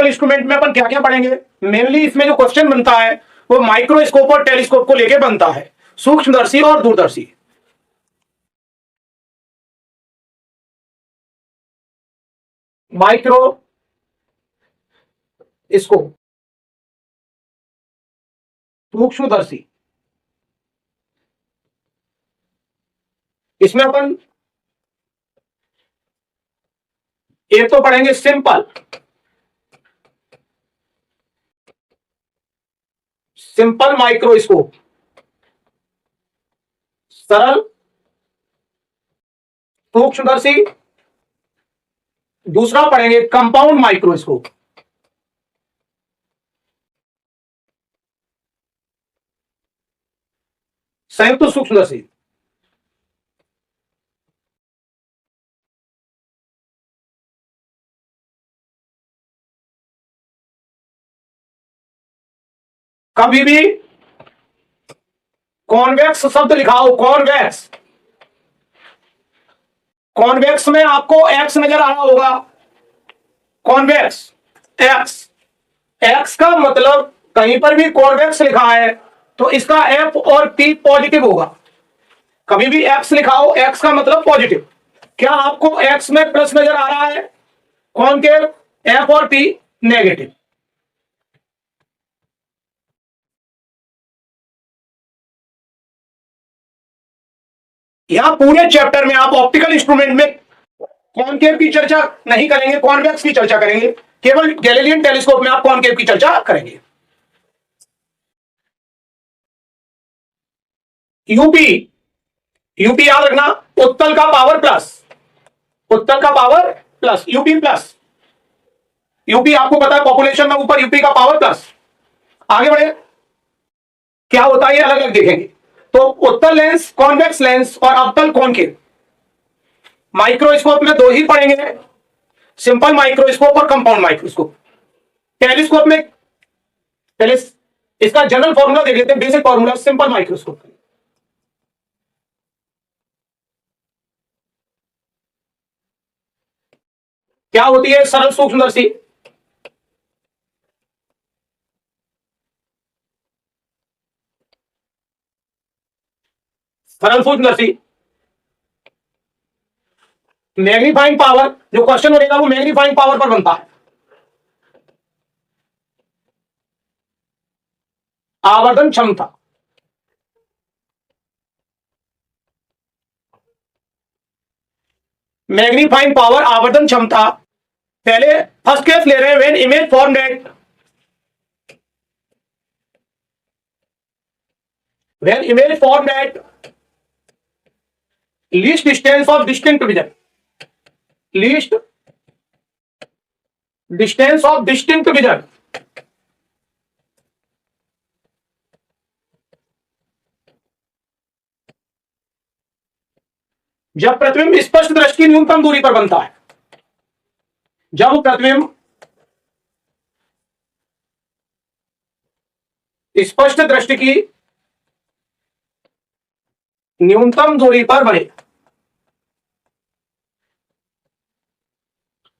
Optical instrument में अपन क्या क्या पढ़ेंगे, मेनली इसमें जो क्वेश्चन बनता है वो माइक्रोस्कोप और टेलीस्कोप को लेके बनता है, सूक्ष्मदर्शी और दूरदर्शी। माइक्रो स्कोप, सूक्ष्मदर्शी, इसमें अपन एक तो पढ़ेंगे सिंपल, सिंपल माइक्रोस्कोप, सरल सूक्ष्मदर्शी। दूसरा पढ़ेंगे कंपाउंड माइक्रोस्कोप, संयुक्त सूक्ष्मदर्शी। कभी भी कॉन्वेक्स शब्द लिखाओ, कॉन्वेक्स, कॉन्वेक्स में आपको एक्स नजर आ रहा होगा, कॉन्वेक्स एक्स, एक्स का मतलब कहीं पर भी कॉन्वेक्स लिखा है तो इसका एफ और पी पॉजिटिव होगा। कभी भी एक्स लिखाओ, एक्स का मतलब पॉजिटिव। क्या आपको एक्स में प्लस नजर आ रहा है, कॉनकेव, एफ और पी नेगेटिव। यहां पूरे चैप्टर में आप ऑप्टिकल इंस्ट्रूमेंट में कॉनकेव की चर्चा नहीं करेंगे, कॉन्वेक्स की चर्चा करेंगे। केवल गैलीलियन टेलीस्कोप में आप कॉनकेव की चर्चा करेंगे। यूपी, यूपी याद रखना, उत्तल का पावर प्लस, उत्तल का power plus, UP plus. UP आपको पता है पॉपुलेशन में ऊपर, यूपी का पावर प्लस। आगे बढ़े, क्या होता है ये अलग अलग देखेंगे। तो उत्तल लेंस, कॉन्वेक्स लेंस और अवतल कॉनकेव। माइक्रोस्कोप में दो ही पढ़ेंगे, सिंपल माइक्रोस्कोप और कंपाउंड माइक्रोस्कोप। टेलीस्कोप में पहले इसका जनरल फॉर्मूला देख लेते हैं, बेसिक फॉर्मूला सिंपल माइक्रोस्कोप। क्या होती है सरल सूक्ष्मदर्शी, सरल सूक्ष्मदर्शी। मैग्नीफाइंग पावर, जो क्वेश्चन बनेगा वो मैग्नीफाइंग पावर पर बनता है। आवर्धन क्षमता, मैग्नीफाइंग पावर, आवर्धन क्षमता। पहले फर्स्ट केस ले रहे हैं, when image formed at, when image formed at least distance of distinct vision, least distance of distinct vision. जब प्रतिबिंब स्पष्ट दृष्टि की न्यूनतम दूरी पर बनता है, जब प्रतिबिंब स्पष्ट दृष्टि की न्यूनतम दूरी पर बने।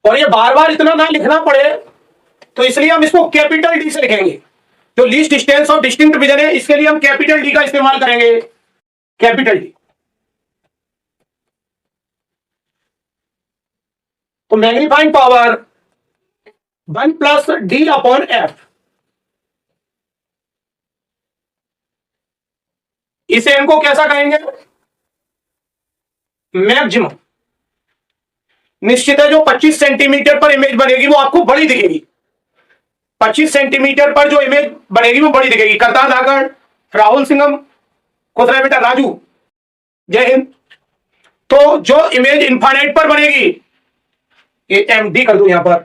और ये बार बार इतना ना लिखना पड़े तो इसलिए हम इसको कैपिटल डी से लिखेंगे। जो least distance of distinct vision है इसके लिए हम कैपिटल डी का इस्तेमाल करेंगे, कैपिटल डी। तो magnifying power 1 plus D upon F, इसे इनको कैसा कहेंगे, मैक्सिमम। निश्चित है जो 25 सेंटीमीटर पर इमेज बनेगी वो आपको बड़ी दिखेगी, 25 सेंटीमीटर पर जो इमेज बनेगी वो बड़ी दिखेगी। करतार धाकड़, राहुल सिंघम, खुश रहे बेटा राजू, जय हिंद। तो जो इमेज इनफाइनाइट पर बनेगी, ये एम डी कर दो यहां पर,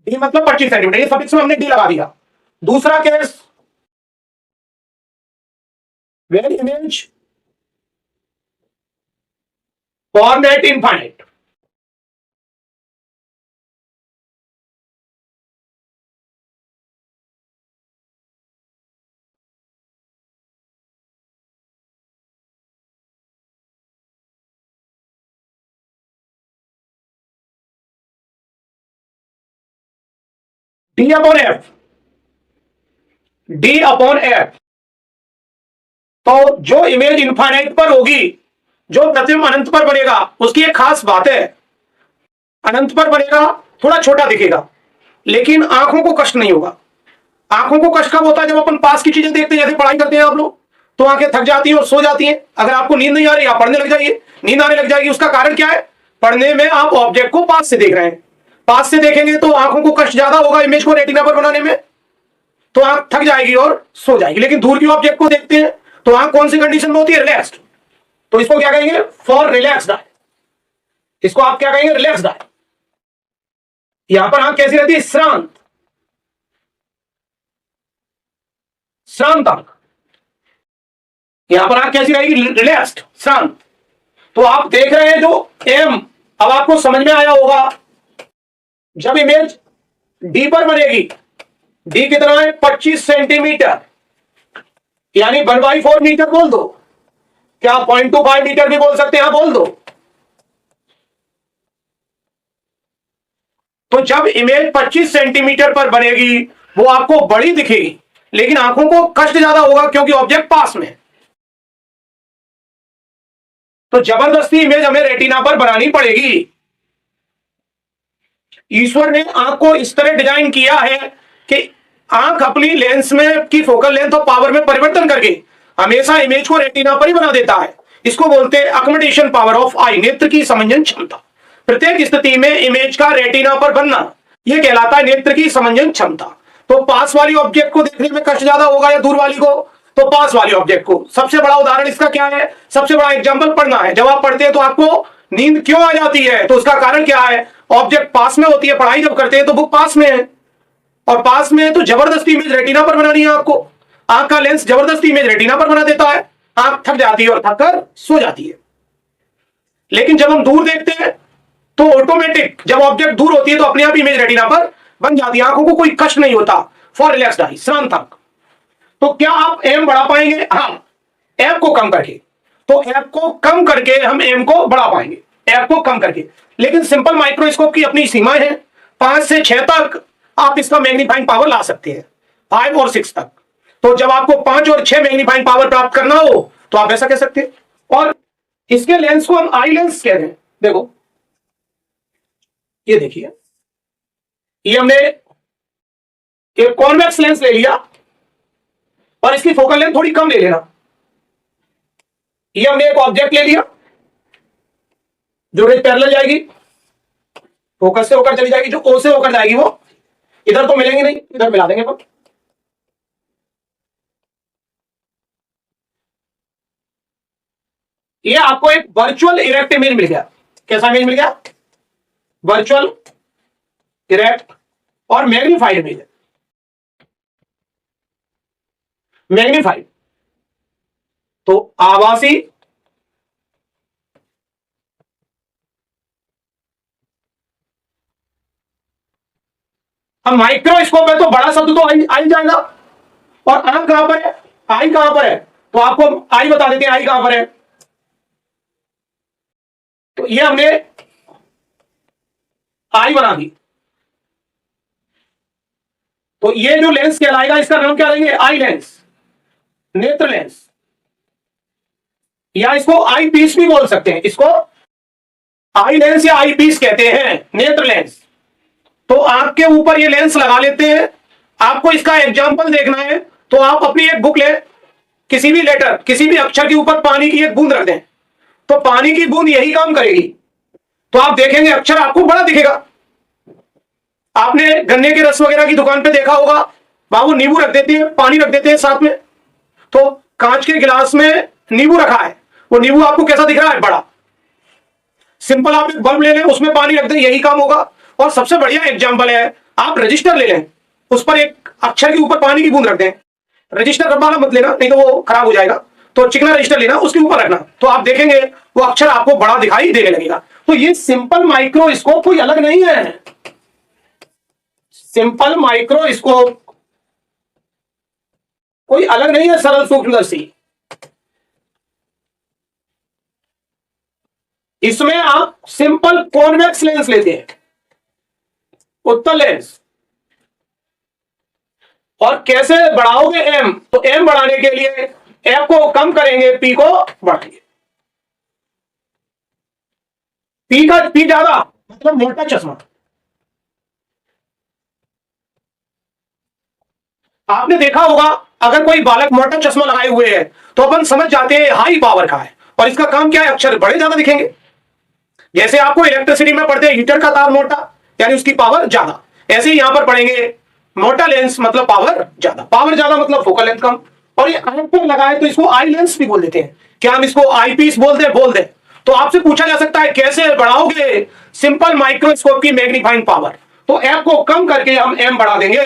डी मतलब 25 सेंटीमीटर, ये सफिक्स में हमने डी लगा दिया। दूसरा case, when image formed at infinite, D upon F, D upon F. तो जो इमेज इनफाइनाइट पर होगी, जो प्रतिबिंब अनंत पर बनेगा, उसकी एक खास बात है, अनंत पर बनेगा थोड़ा छोटा दिखेगा, लेकिन आंखों को कष्ट नहीं होगा। आंखों को कष्ट कब होता है? जब अपन पास की चीजें देखते हैं, जैसे पढ़ाई करते हैं आप लोग, तो आंखें थक जाती हैं और सो जाती हैं। अगर आपको नींद नहीं आ रही, आप पढ़ने लग जाइए, नींद आने लग जाएगी। उसका कारण क्या है? पढ़ने में आप ऑब्जेक्ट को पास से देख रहे हैं। पास से देखेंगे तो आंखों को कष्ट ज्यादा होगा इमेज को रेटिना पर बनाने में, तो आंख थक जाएगी और सो जाएगी। लेकिन दूर की ऑब्जेक्ट को देखते हैं तो आंख कौन सी कंडीशन में होती है? रिलैक्स्ड। तो इसको क्या कहेंगे? फॉर रिलैक्स्ड आई। इसको आप क्या कहेंगे? रिलैक्स्ड आई। यहां पर आंख कैसी रहती है? श्रांत, श्रांत आंख। यहां पर आंख कैसी रहेगी? रिलैक्स्ड, शांत। तो आप देख रहे हैं जो एम, अब आपको समझ में आया होगा, जब इमेज डी पर बनेगी, डी कितना है? 25 सेंटीमीटर, यानी 1/4 मीटर बोल दो, क्या 0.25 मीटर भी बोल सकते हैं? बोल दो। तो जब इमेज 25 सेंटीमीटर पर बनेगी, वो आपको बड़ी दिखेगी, लेकिन आंखों को कष्ट ज्यादा होगा क्योंकि ऑब्जेक्ट पास में। तो जबरदस्ती इमेज हमें रेटिना पर बनानी पड़ेगी। ईश्वर ने आंख को इस तरह डिजाइन किया है कि आंख अपनी लेंस में की फोकल लेंथ और पावर में परिवर्तन करके हमेशा इमेज को रेटिना पर ही बना देता है। इसको बोलते हैं अकोमोडेशन पावर ऑफ आई, नेत्र की समंजन क्षमता। प्रत्येक स्थिति में इमेज का रेटिना पर बनना, यह कहलाता है नेत्र की समंजन क्षमता। तो पास वाली ऑब्जेक्ट को देखने में कष्ट ज्यादा होगा या दूर वाली को? तो पास वाली ऑब्जेक्ट को। सबसे बड़ा उदाहरण इसका क्या है? सबसे बड़ा एग्जांपल पढ़ना है। जब आप पढ़ते हैं तो आपको नींद क्यों आ जाती है? तो उसका कारण क्या है? ऑब्जेक्ट पास में होती है। पढ़ाई जब करते हैं तो बुक पास में है, और पास में है तो जबरदस्ती इमेज रेटिना पर बनानी है आपको। आंख का लेंस जबरदस्ती इमेज रेटिना पर बना देता है, आंख थक जाती है और थक कर सो जाती है। लेकिन जब हम दूर देखते हैं तो ऑटोमेटिक, जब ऑब्जेक्ट दूर होती है तो अपने आप इमेज रेटिना पर बन जाती है, आंखों को कोई कष्ट नहीं होता। फॉर रिलैक्स्ड आई, श्रांत आंख। तो क्या आप एम बढ़ा पाएंगे? हाँ, एफ को कम करके। तो एफ को कम करके हम एम को बढ़ा पाएंगे, एफ को कम करके। लेकिन सिंपल माइक्रोस्कोप की अपनी सीमाएं हैं। 5 से 6 तक आप इसका मैग्नीफाइंग पावर ला सकते हैं, 5 और 6 तक। तो जब आपको 5 और 6 मैग्नीफाइंग पावर प्राप्त करना हो तो आप ऐसा कह सकते हैं। और इसके लेंस को हम आई लेंस कह रहे हैं। देखो, ये देखिए, ये हमने एक कॉन्वेक्स लेंस ले लिया और इसकी फोकल लेंथ थोड़ी कम ले लेना। ये हमने एक ऑब्जेक्ट ले लिया जो रेज पैरेलल जाएगी, फोकस से होकर चली जाएगी, जो ओ से होकर जाएगी वो इधर तो मिलेंगे नहीं, इधर मिला देंगे अपन। ये आपको एक वर्चुअल इरेक्ट इमेज मिल गया। कैसा इमेज मिल गया? वर्चुअल इरेक्ट और मैग्नीफाइड इमेज है। मैग्नीफाइड तो आभासी अब माइक्रोस्कोप है तो बड़ा शब्द तो आई जाएगा। और आंख कहां पर है? आई कहां पर है? तो आपको आई बता देते हैं, आई कहां पर है। तो ये हमने आई बना दी। तो ये जो लेंस कहलाएगा, इसका नाम क्या रहेंगे? आई लेंस, नेत्र लेंस, या इसको आई पीस भी बोल सकते हैं। इसको आई लेंस या आई पीस कहते हैं, नेत्र लेंस। तो आंख के ऊपर ये लेंस लगा लेते हैं। आपको इसका एग्जाम्पल देखना है तो आप अपनी एक बुक ले, किसी भी लेटर, किसी भी अक्षर के ऊपर पानी की एक बूंद रख दें, तो पानी की बूंद यही काम करेगी। तो आप देखेंगे अक्षर आपको बड़ा दिखेगा। आपने गन्ने के रस वगैरह की दुकान पे देखा होगा, बाबू नींबू रख देते हैं, पानी रख देते हैं साथ में। तो कांच के गिलास में नींबू रखा है, वो नींबू आपको कैसा दिख रहा है? बड़ा। सिंपल आप एक बल्ब ले लें, उसमें पानी रख दें, यही काम होगा। और सबसे बढ़िया एग्जाम्पल है, आप रजिस्टर ले लें, उस पर एक अक्षर के ऊपर पानी की बूंद रख दें। रजिस्टर रब वाला मत लेना, नहीं तो वो खराब हो जाएगा। तो चिकना रजिस्टर लेना, उसके ऊपर रखना, तो आप देखेंगे वो अक्षर आपको बड़ा दिखाई देने लगेगा। तो ये सिंपल माइक्रोस्कोप कोई अलग नहीं है। सिंपल माइक्रोस्कोप कोई अलग नहीं है सरल सूक्ष्मदर्शी। इसमें आप सिंपल कॉन्वेक्स लेंस लेते हैं, उत्तल लेंस, और कैसे बढ़ाओगे एम, तो एम बढ़ाने के लिए एफ को कम करेंगे, पी को बढ़ाएंगे। पी ज्यादा मतलब मोटा चश्मा। आपने देखा होगा अगर कोई बालक मोटा चश्मा लगाए हुए है तो अपन समझ जाते हैं हाई पावर का है, और इसका काम क्या है, अक्षर बड़े ज्यादा दिखेंगे। जैसे आपको इलेक्ट्रिसिटी में पढ़ते हैं हीटर का तार मोटा यानी उसकी पावर ज्यादा, ऐसे ही यहां पर पढ़ेंगे मोटा लेंस मतलब पावर ज्यादा मतलब फोकल लेंथ कम। और ये आंख पर लगाए तो इसको आई लेंस भी बोल देते हैं, क्या हम इसको आई पीस बोल दे। तो आपसे पूछा जा सकता है कैसे बढ़ाओगे सिंपल माइक्रोस्कोप की मैग्नीफाइंग पावर, तो एफ को कम करके हम एम बढ़ा देंगे,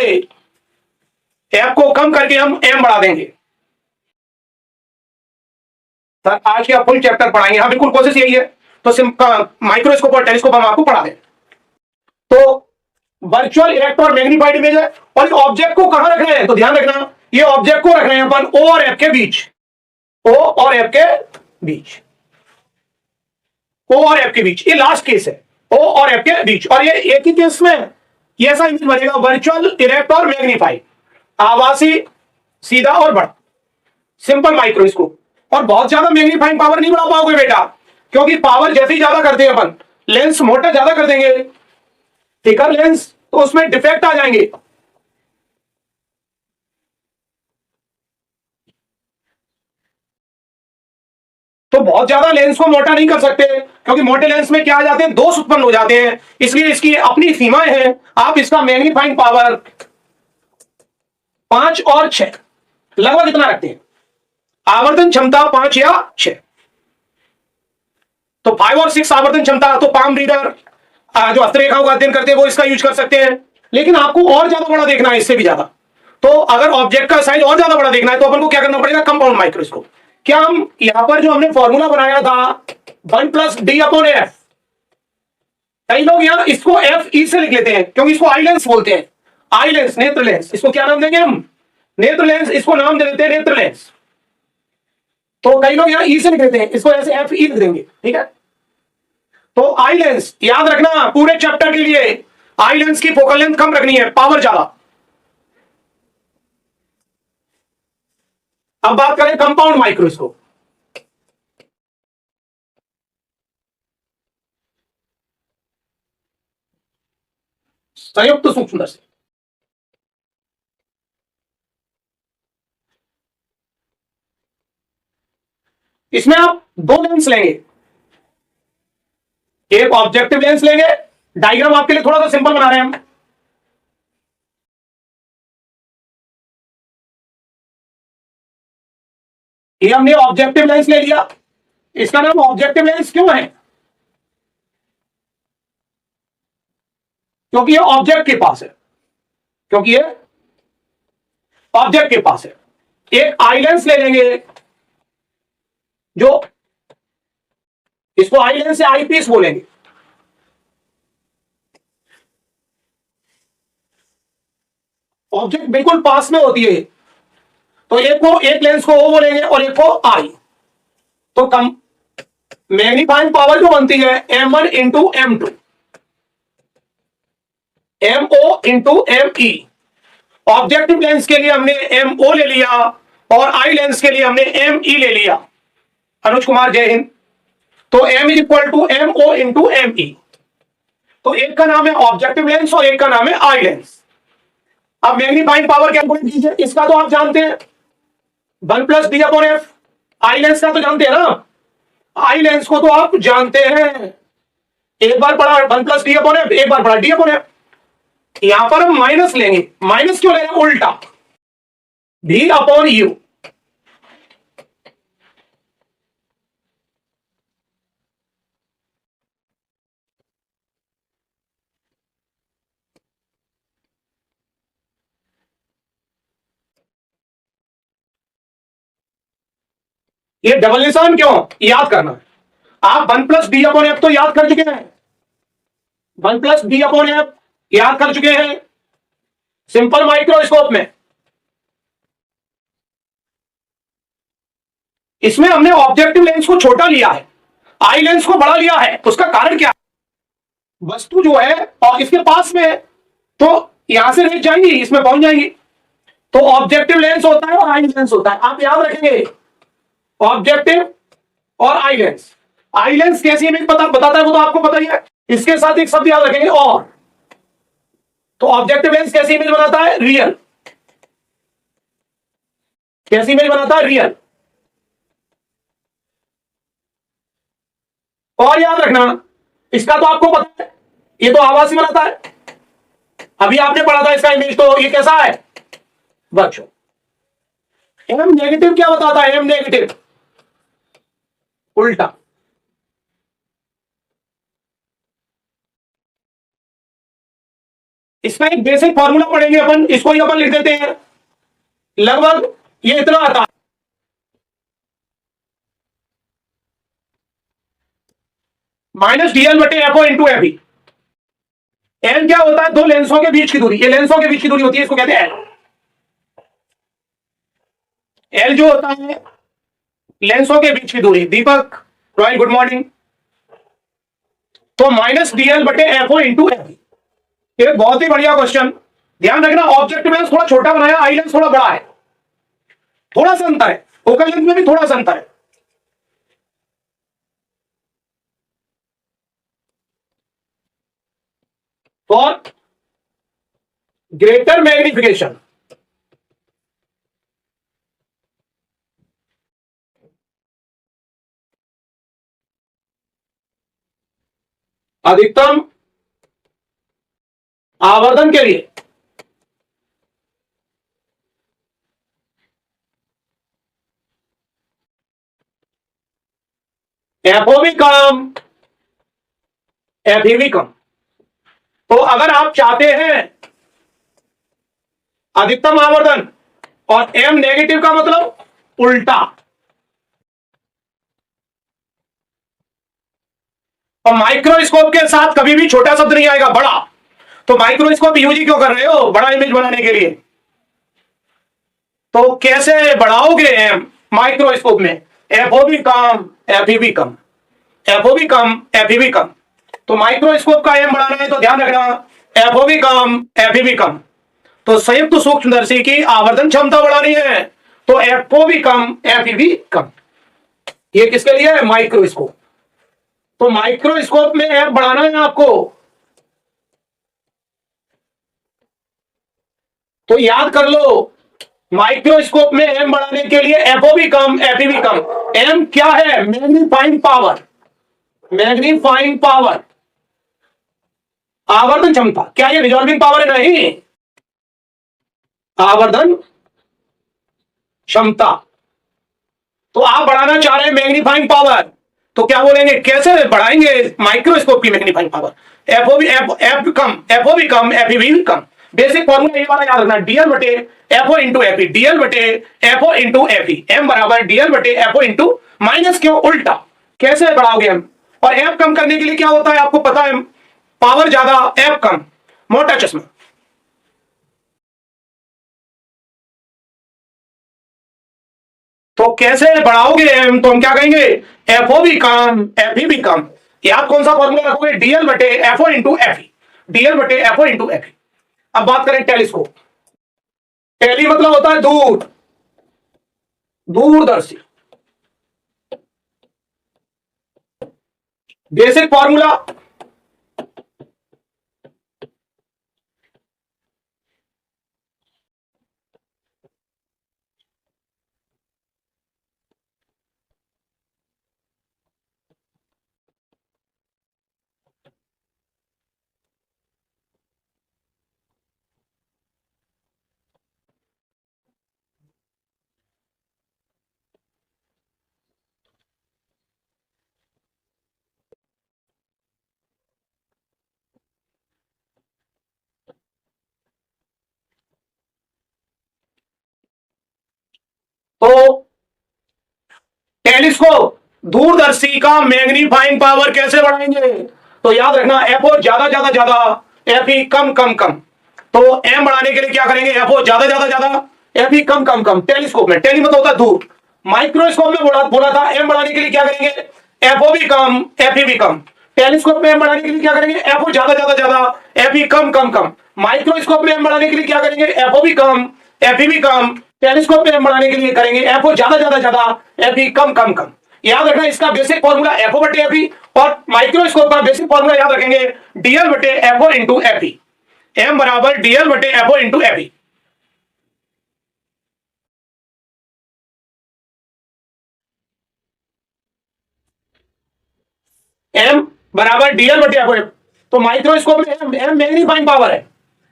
एफ को कम करके हम एम बढ़ा देंगे। सर आज के आप फुल चैप्टर पढ़ाएंगे, हाँ बिल्कुल कोशिश यही है। तो माइक्रोस्कोप और टेलीस्कोप हम आपको पढ़ा दें। तो वर्चुअल इरेक्ट और मैग्नीफाइड इमेज है, और ऑब्जेक्ट को कहां रखना है, तो ध्यान रखना ये ऑब्जेक्ट को रखना है अपन ओ और एफ के बीच, ओ और एफ के बीच, ओ और एफ के बीच, ये लास्ट केस है, ओ और एफ के बीच। और ये एक ही केस में ये ऐसा इमेज बनेगा वर्चुअल इरेक्ट और मैग्नीफाइड, आभासी सीधा और बड़ा, सिंपल माइक्रोस्कोप। और बहुत ज्यादा मैग्नीफाइंग पावर नहीं बढ़ा पाओगे बेटा, क्योंकि पावर जैसे ही ज्यादा करते हैं अपन, लेंस मोटा ज्यादा कर देंगे, थिकर लेंस, तो उसमें डिफेक्ट आ जाएंगे। तो बहुत ज्यादा लेंस को मोटा नहीं कर सकते, क्योंकि मोटे लेंस में क्या आ जाते हैं, दोष उत्पन्न हो जाते हैं, इसलिए इसकी अपनी सीमाएं हैं। आप इसका मैग्नीफाइंग पावर 5 और 6 लगभग इतना रखते हैं, आवर्धन क्षमता 5 या 6। तो 5 और 6 आवर्धन क्षमता, तो पाम रीडर जो हस्तरेखाओं का अध्ययन करते हैं वो इसका यूज कर सकते हैं। लेकिन आपको और ज्यादा बड़ा देखना है, इससे भी ज्यादा, तो अगर ऑब्जेक्ट का साइज और ज्यादा बड़ा देखना है तो अपन को क्या करना पड़ेगा, कंपाउंड माइक्रोस्कोप। क्या हम यहां पर जो हमने फॉर्मूला बनाया था 1+d/f, कई लोग यहां इसको एफ ई से लिख लेते हैं क्योंकि इसको आई लेंस बोलते हैं, आई लेंस नेत्र लेंस, इसको क्या नाम देंगे हम, नेत्र लेंस, इसको नाम दे देते हैं नेत्र लेंस। तो कई लोग यहां ई से लिख देते हैं, इसको ऐसे एफ ई लिख देंगे, ठीक है। तो आई लेंस याद रखना पूरे चैप्टर के लिए, आई लेंस की फोकल लेंथ कम रखनी है, पावर ज्यादा। अब बात करें कंपाउंड माइक्रोस्कोप। संयुक्त सूक्ष्मदर्शी, इसमें आप दो लेंस लेंगे, एक ऑब्जेक्टिव लेंस लेंगे, डायग्राम आपके लिए थोड़ा सा सिंपल बना रहे हैं हम। ये हमने ऑब्जेक्टिव लेंस ले लिया, इसका नाम ऑब्जेक्टिव लेंस क्यों है, क्योंकि ये ऑब्जेक्ट के पास है, क्योंकि ये ऑब्जेक्ट के पास है। एक आई लेंस ले लेंगे, जो इसको आई लेंस से आई पीस बोलेंगे। ऑब्जेक्ट बिल्कुल पास में होती है, तो एक लेंस को ओ बोलेंगे और एक को आई। तो कम मैग्नीफाइंग पावर जो बनती है M1 into M2, MO into ME। Objective lens के लिए हमने MO ले लिया और आई लेंस के लिए हमने ME ले लिया। अनुज कुमार जय हिंद। तो M = MO इंटू ME। तो एक का नाम है ऑब्जेक्टिव लेंस और एक का नाम है आई लेंस। अब मैग्नीफाइंग पावर कैलकुलेट कीजिए, इसका तो आप जानते हैं 1+d/f। आई लेंस का तो जानते हैं ना, आई लेंस को तो आप जानते हैं, एक बार पढ़ा 1+d/f, एक बार पढ़ा d/f। यहां पर हम माइनस लेंगे, माइनस क्यों लेंगे, उल्टा d/u। ये डबल निशान क्यों, याद करना है। आप 1+d/f तो याद कर चुके हैं, 1+d/f याद कर चुके हैं सिंपल माइक्रोस्कोप में। इसमें हमने ऑब्जेक्टिव लेंस को छोटा लिया है, आई लेंस को बड़ा लिया है। उसका कारण क्या है, वस्तु जो है और इसके पास में है, तो यहां से रेज जाएंगी, इसमें पहुंच जाएंगी। तो ऑब्जेक्टिव लेंस होता है और आई लेंस होता है, आप याद रखेंगे ऑब्जेक्टिव और आई लेंस। आई लेंस कैसी इमेज बताता है वो तो आपको पता ही है। इसके साथ एक शब्द याद रखेंगे और, तो ऑब्जेक्टिव लेंस कैसी इमेज बनाता है? रियल। कैसी इमेज बनाता है? रियल। और याद रखना, इसका तो आपको पता है, ये तो आभासी बनाता है, अभी आपने पढ़ा था इसका इमेज, तो ये कैसा है? वर्चुअल। एम नेगेटिव क्या बताता है? एम नेगेटिव उल्टा। इसका एक बेसिक फॉर्मूला पढ़ेंगे अपन, इसको ही अपन लिख देते हैं, लगभग ये इतना आता है, माइनस डीएल बटे एफओ इंटू एफई। एल क्या होता है? दो लेंसों के बीच की दूरी, ये लेंसों के बीच की दूरी होती है, इसको कहते हैं एल। एल जो होता है लेंसों के बीच की दूरी। दीपक रॉयल गुड मॉर्निंग। तो माइनस डीएल बटे एफओ इंटू एफई, ये बहुत ही बढ़िया क्वेश्चन। ध्यान रखना, ऑब्जेक्टिव लेंस थोड़ा छोटा बनाया, आई लेंस थोड़ा बड़ा है, थोड़ा सा अंतर है, फोकल लेंथ में भी थोड़ा सा अंतर है। फॉर ग्रेटर मैग्निफिकेशन, अधिकतम आवर्धन के लिए एफओ भी कम, एफई भी कम। तो अगर आप चाहते हैं अधिकतम आवर्धन, और एम नेगेटिव का मतलब उल्टा, और माइक्रोस्कोप के साथ कभी भी छोटा शब्द नहीं आएगा, बड़ा। तो माइक्रोस्कोप यूज क्यों कर रहे हो? बड़ा इमेज बनाने के लिए। तो कैसे बढ़ाओगे एम माइक्रोस्कोप में? एफओ भी कम, एफई भी कम, एफओ भी कम, एफई भी कम। तो माइक्रोस्कोप का एम बढ़ाना है तो ध्यान रखना, एफओ भी कम, एफई भी कम। तो संयुक्त सूक्ष्मदर्शी की आवर्धन क्षमता बढ़ानी है, तो एफओ भी कम, एफई भी कम। ये किसके लिए है? माइक्रोस्कोप। तो माइक्रोस्कोप में एफ बढ़ाना है आपको, तो याद कर लो, माइक्रोस्कोप में एम बढ़ाने के लिए एफओ भी कम, एफई भी कम। एम क्या है? मैग्नीफाइंग पावर, मैग्नीफाइंग पावर, आवर्धन क्षमता। क्या ये रिजॉल्विंग पावर है? नहीं, आवर्धन क्षमता। तो आप बढ़ाना चाह रहे हैं मैग्नीफाइंग पावर, तो क्या बोलेंगे? कैसे बढ़ाएंगे माइक्रोस्कोप की मैग्नीफाइंग पावर? एफओ भी एफ कम, एफओ भी कम, एफई भी कम। बेसिक फॉर्मूला ये वाला याद रखना, डीएल बटे एफओ इंटू एफई, डीएल बटे एफओ इंटू एफई। एम बराबर डीएल बटे एफओ इंटू, माइनस क्यों? उल्टा। कैसे बढ़ाओगे एम? और एफ कम करने के लिए क्या होता है आपको पता है? पावर ज्यादा, एफ कम, मोटा चश्मा। तो कैसे बढ़ाओगे एम? तो हम क्या कहेंगे? एफओ भी कम, एफई भी कम। याद कौन सा फॉर्मूला रखोगे? डीएल बटे एफओ इंटू एफई, डीएल बटे एफओ इंटू एफई। अब बात करें टेलीस्कोप। टेली मतलब होता है दूर, दूरदर्शी। बेसिक फॉर्मूला, तो टेलीस्कोप दूरदर्शी का मैग्नीफाइंग पावर कैसे बढ़ाएंगे? तो याद रखना, एफओ ज्यादा ज्यादा ज्यादा, एफई कम कम कम। तो एम बढ़ाने के लिए क्या करेंगे? एफओ ज्यादा ज्यादा ज्यादा, एफई कम कम कम। टेलीस्कोप में, टेली मतलब होता है दूर, माइक्रोस्कोप में बोला था एम बढ़ाने के लिए क्या करेंगे? एफओ भी कम, एफई भी कम। टेलीस्कोप में एम बढ़ाने के लिए क्या करेंगे? एफओ ज्यादा ज्यादा ज्यादा, एफई कम कम कम। माइक्रोस्कोप में एम बढ़ाने के लिए क्या करेंगे? एफओ भी कम, एफ भी कम, टेलीस्कोप में बढ़ाने के लिए करेंगे एफ ओ ज्यादा ज्यादा ज्यादा, एफ ई कम कम कम। याद रखना इसका बेसिक फॉर्मूला एफ ओ बटे एफ ई, और माइक्रोस्कोप का बेसिक फॉर्मूला याद रखेंगे डीएल बटे F O into F E, M बराबर डीएल बटे F O into F E. M बराबर डीएल बटे एफ ओ, तो माइक्रोस्कोप में एम मैग्नीफाइंग पावर है,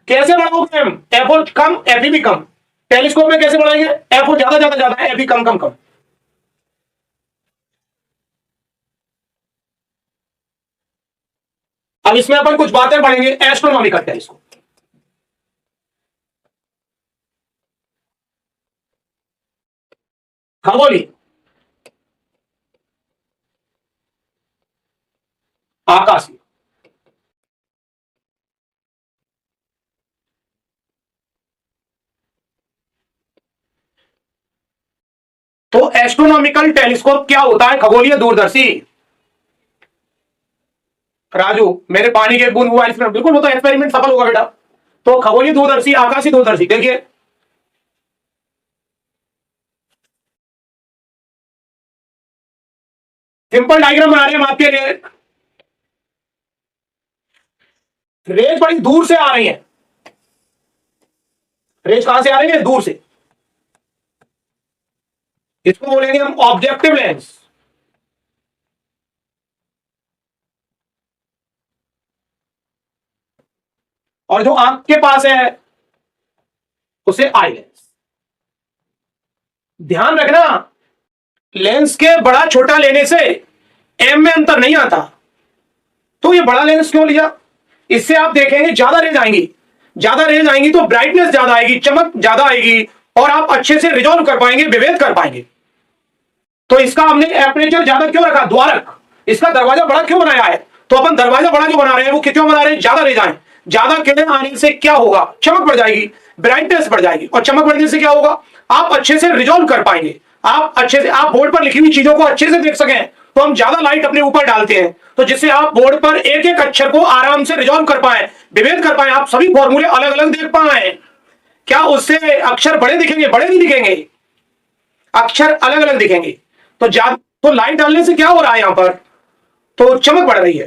कैसे बढ़ाओगे एम, एफ ओ कम एफ ई भी कम। टेलीस्कोप में कैसे बढ़ाएंगे, एफ ओ ज्यादा ज्यादा ज्यादा, एफ ई कम कम कम। अब इसमें अपन कुछ बातें पढ़ेंगे एस्ट्रोनॉमिकल टेलीस्कोप। खगोली, आकाशीय, तो एस्ट्रोनॉमिकल टेलीस्कोप क्या होता है, खगोलीय दूरदर्शी। राजू मेरे पानी के एक बूंद हुआ इसमें, बिल्कुल वो तो एक्सपेरिमेंट सफल होगा बेटा। तो खगोलीय दूरदर्शी, आकाशीय दूरदर्शी, देखिए सिंपल डायग्राम बना रहे हैं हम आपके लिए। रेज बड़ी दूर से आ रही है, रेज कहां से आ रही है, दूर से, इसको बोलेंगे हम ऑब्जेक्टिव लेंस। और जो आंख के पास है उसे आई लेंस। ध्यान रखना लेंस के बड़ा छोटा लेने से एम में अंतर नहीं आता, तो ये बड़ा लेंस क्यों लिया, इससे आप देखेंगे ज्यादा रेंज आएंगी, ज्यादा रेंज आएंगी तो ब्राइटनेस ज्यादा आएगी, चमक ज्यादा आएगी, और आप अच्छे से रिजॉल्व कर पाएंगे, विभेद कर पाएंगे। तो इसका हमने एपरेचर ज्यादा क्यों रखा, द्वारक, इसका दरवाजा बड़ा क्यों बनाया है, तो अपन दरवाजा बड़ा जो बना रहे हैं वो क्यों बना रहे हैं, ज्यादा रेंज आए, ज्यादा किरण आने से क्या होगा, चमक बढ़ जाएगी, ब्राइटनेस बढ़ जाएगी, और चमक बढ़ने से क्या होगा, आप अच्छे से रिजॉल्व कर पाएंगे, आप अच्छे से, आप बोर्ड पर लिखी हुई चीजों को अच्छे से देख सकें, तो हम ज्यादा लाइट अपने ऊपर डालते हैं, तो जिससे आप बोर्ड पर एक एक अक्षर को आराम से रिजॉल्व कर पाए, विभेद कर पाए, आप सभी फॉर्मूले अलग अलग देख पाए। क्या उससे अक्षर बड़े दिखेंगे, बड़े नहीं दिखेंगे, अक्षर अलग अलग दिखेंगे। तो तो लाइट डालने से क्या हो रहा है यहां पर, तो चमक बढ़ रही है,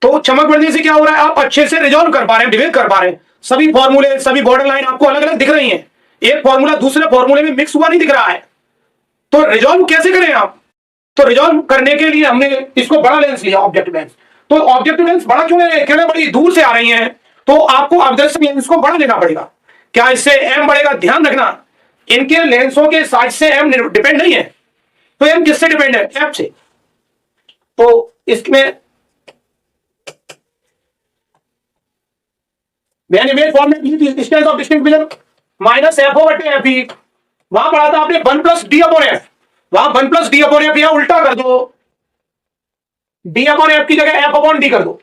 तो चमक बढ़ने से क्या हो रहा है, आप अच्छे से रिजॉल्व कर पा रहे हैं, विभेद कर पा रहे हैं, सभी फॉर्मूले, सभी बॉर्डर लाइन आपको अलग अलग दिख रही हैं, एक फॉर्मूला दूसरे फॉर्मूले में मिक्स हुआ नहीं दिख रहा है। तो रिजॉल्व कैसे करें आप, तो रिजॉल्व करने के लिए हमने इसको बड़ा लेंस लिया, ऑब्जेक्टिव लेंस। तो ऑब्जेक्टिव लेंस बड़ा क्यों ले रहे हैं, किरणें बड़ी दूर से आ रही हैं, तो आपको अवदर्शक लेंस को बड़ा लेना पड़ेगा। क्या इससे एम बढ़ेगा, ध्यान रखना इनके लेंसों के साइज से एम डिपेंड नहीं है, तो एम किससे डिपेंड है, एफ से। तो इसमें when image format is distance of distinct vision minus F O बटे एफ ई, वहां पढ़ा था आपने one plus D upon F, वहां one plus D upon F, यहां उल्टा कर दो, डी अपॉन एफ की जगह एफ अपॉन डी कर दो,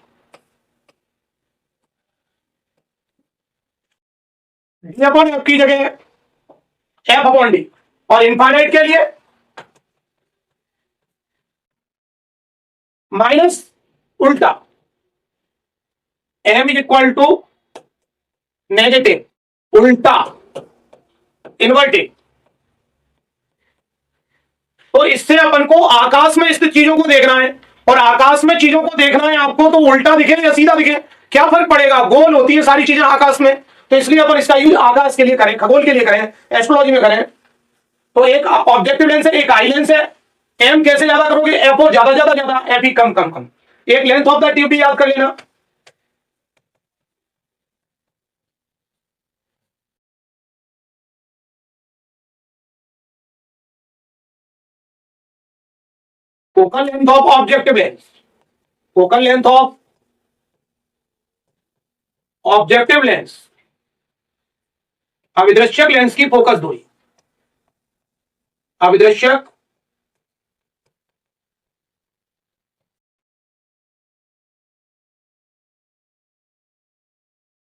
डी अपॉन एफ की जगह एफ अपॉन डी, और इनफाइनाइट के लिए माइनस उल्टा, M is equal to negative उल्टा इनवर्टेड। तो इससे अपन को आकाश में स्थित चीजों को देखना है, और आकाश में चीजों को देखना है आपको, तो उल्टा दिखे या सीधा दिखे क्या फर्क पड़ेगा, गोल होती है सारी चीजें आकाश में, तो इसलिए अपन इसका यूज आकाश के लिए करें, खगोल के लिए करें, एस्ट्रोलॉजी में करें। तो एक ऑब्जेक्टिव लेंस है, एक आई लेंस है, एम कैसे ज्यादा करोगे, एफ ओ ज्यादा ज्यादा ज्यादा, एफ ई कम कम कम। एक लेंथ ऑफ द ट्यूब भी याद कर लेना, focal length of objective lens, focal length of objective lens, अविदृश्यक लेंस की फोकस दूरी, अविदृश्यक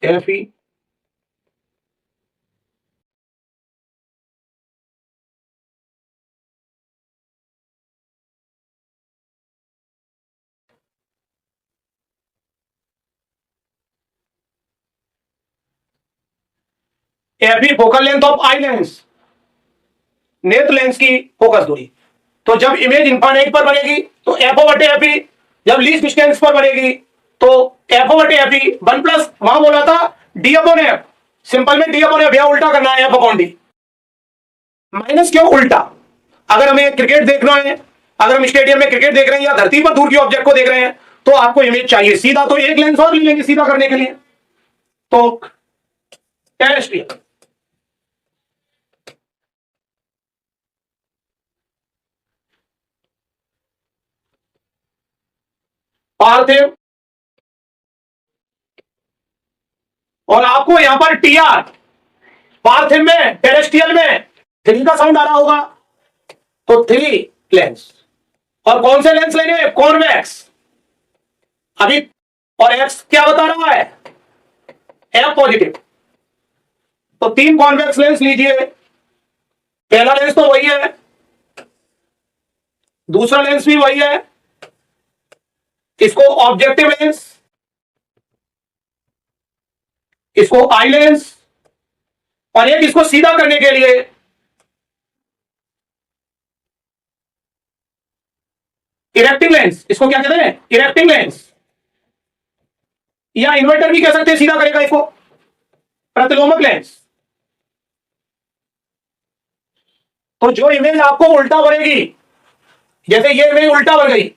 F E F E focal length of eye lens, नेत्र लेंस की फोकस दूरी। तो जब इमेज इनफाइनाइट पर बनेगी तो एफओ बटे एफी, जब लीस्ट डिस्टेंस पर बनेगी तो एफओ बटे एफी 1 प्लस वहां बोला था डी अपॉन एफ, सिंपल में डी अपॉन एफ, यहां उल्टा करना है एफ अपॉन डी। माइनस क्यों उल्टा? अगर हमें क्रिकेट देखना है, अगर हम स्टेडियम में क्रिकेट देख रहे हैं या धरती पर दूर की ऑब्जेक्ट को देख रहे हैं तो आपको इमेज चाहिए सीधा, तो एक लेंस और ले लेंगे सीधा करने के लिए। तो टेरेस्ट्रियल, पार्थिव, और आपको यहां पर टीआर, पार्थिव में टेरेस्ट्रियल में 3 का साउंड आ रहा होगा, तो 3 लेंस। और कौन से लेंस लेने? कॉन्वेक्स अभी। और एक्स क्या बता रहा है? F positive. तो 3 कॉन्वेक्स लेंस लीजिए। पहला लेंस तो वही है, दूसरा लेंस भी वही है, इसको ऑब्जेक्टिव लेंस, इसको आई लेंस, और एक इसको सीधा करने के लिए इरेक्टिंग लेंस, इसको क्या कहते हैं? इरेक्टिंग लेंस, या इन्वर्टर भी कह सकते हैं, सीधा करेगा इसको, प्रतिलोमक लेंस। तो जो इमेज आपको उल्टा बनेगी, जैसे ये इमेज उल्टा बन गई,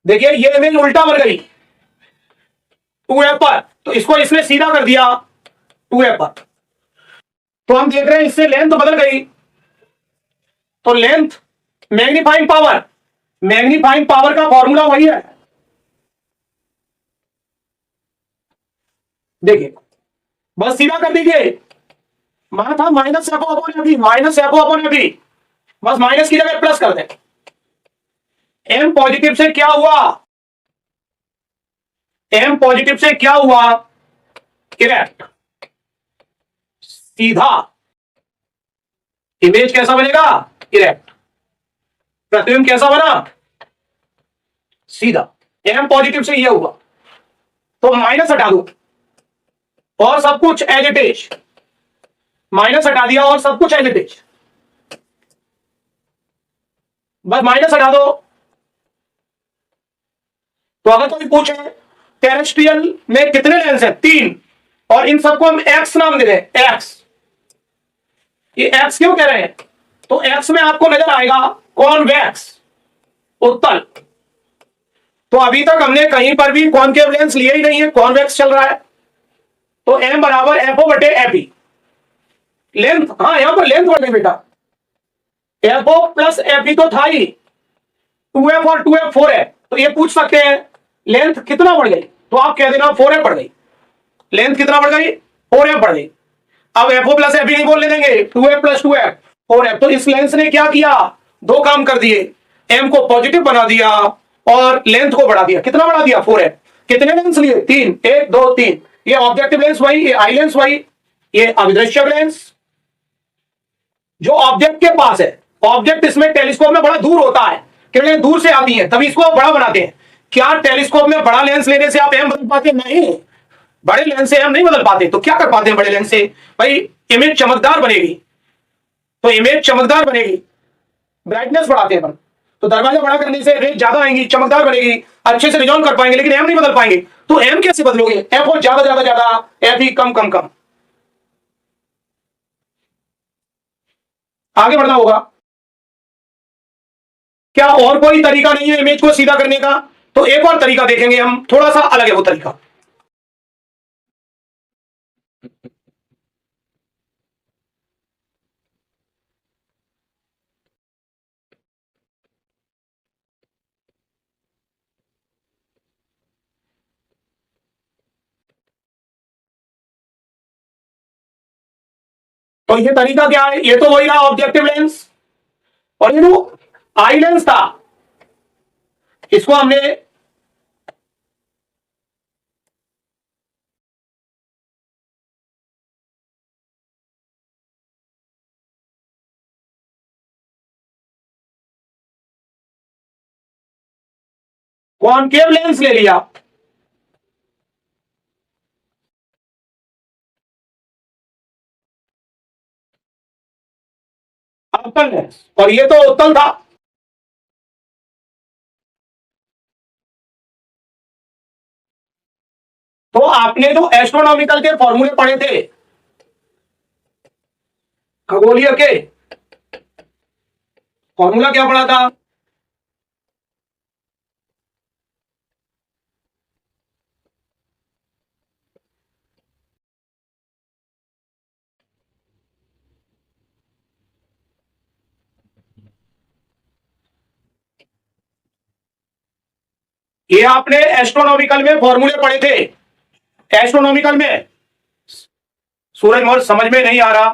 देखिए ये इमेज उल्टा बन गई 2f पर, तो इसको इसने सीधा कर दिया 2f पर। तो हम देख रहे हैं इससे लेंथ बदल गई। तो length, magnifying power, magnifying power का फॉर्मूला वही है, देखिए बस सीधा कर दीजिए। माना था minus F O upon F E, minus F O upon F E, बस माइनस की जगह प्लस कर दें। एम पॉजिटिव से क्या हुआ? एम पॉजिटिव से क्या हुआ? इरेक्ट, सीधा। इमेज कैसा बनेगा? इरेक्ट। प्रतिबिंब कैसा बना? सीधा। एम पॉजिटिव से यह हुआ, तो माइनस हटा दो और सब कुछ एज इट इज, माइनस हटा दिया और सब कुछ एज इट इज, बस माइनस हटा दो। तो अगर कोई पूछे टेरेस्ट्रियल में कितने लेंस है? 3, और इन सबको हम एक्स नाम दे रहे हैं, एक्स। ये एक्स क्यों कह रहे हैं? तो एक्स में आपको नजर आएगा कॉन्वेक्स, उत्तल। तो अभी तक हमने कहीं पर भी कॉनकेव लेंस लिए ही नहीं है, कॉन्वेक्स चल रहा है। तो एम बराबर एफओ बटे एफई, लेंथ, हाँ यहां पर लेंथ बढ़ गई बेटा, एफओ प्लस एफई तो था ही, 2f और 2f 4f। तो ये पूछ सकते हैं लेंथ कितना बढ़ गई, तो आप कह देना 4f बढ़ गई। लेंथ कितना बढ़ गई? 4f बढ़ गई। अब एफओ प्लस एफई नहीं बोलने देंगे, 2f प्लस 2f 4f। तो इस लेंस ने क्या किया? 2 काम कर दिए, एम को पॉजिटिव बना दिया और लेंथ को बढ़ा दिया। कितना बढ़ा दिया? 4f। कितने लेंस लिए? 3, 1 2 3। ये ऑब्जेक्टिव लेंस वही, ये आई लेंस वही, ये अविदृश्यक लेंस जो ऑब्जेक्ट के पास है। ऑब्जेक्ट इसमें टेलीस्कोप में बड़ा दूर होता है, किरणें दूर से आती हैं, तभी इसको बड़ा बनाते हैं। क्या टेलीस्कोप में बड़ा लेंस लेने से आप एम बदल पाते? नहीं, बड़े लेंस से एम नहीं बदल पाते। तो क्या कर पाते हैं बड़े लेंस से? भाई इमेज चमकदार बनेगी, तो इमेज चमकदार बनेगी, ब्राइटनेस बढ़ाते हैं अपन, तो दरवाजा बड़ा करने से रेंज ज्यादा आएंगी, चमकदार बनेगी, अच्छे से रिजॉल्व कर पाएंगे, लेकिन एम नहीं बदल पाएंगे। तो एम कैसे बदलोगे? एफ हो ज्यादा ज्यादा ज्यादा, एफ ही कम कम कम। आगे बढ़ना होगा। क्या और कोई तरीका नहीं है इमेज को सीधा करने का? तो एक और तरीका देखेंगे हम, थोड़ा सा अलग है वो तरीका। तो ये तरीका क्या है? ये तो वही रहा ऑब्जेक्टिव लेंस, और ये जो आई लेंस था इसको हमने कॉनकेव लेंस ले लिया। माइनस, और ये तो उत्तल था। तो आपने जो एस्ट्रोनॉमिकल के फॉर्मूले पढ़े थे, खगोलीय के, फॉर्मूला क्या पढ़ा था? ये आपने एस्ट्रोनॉमिकल में फॉर्मूले पढ़े थे। एस्ट्रोनॉमिकल में सूरज मौर्य समझ में नहीं आ रहा,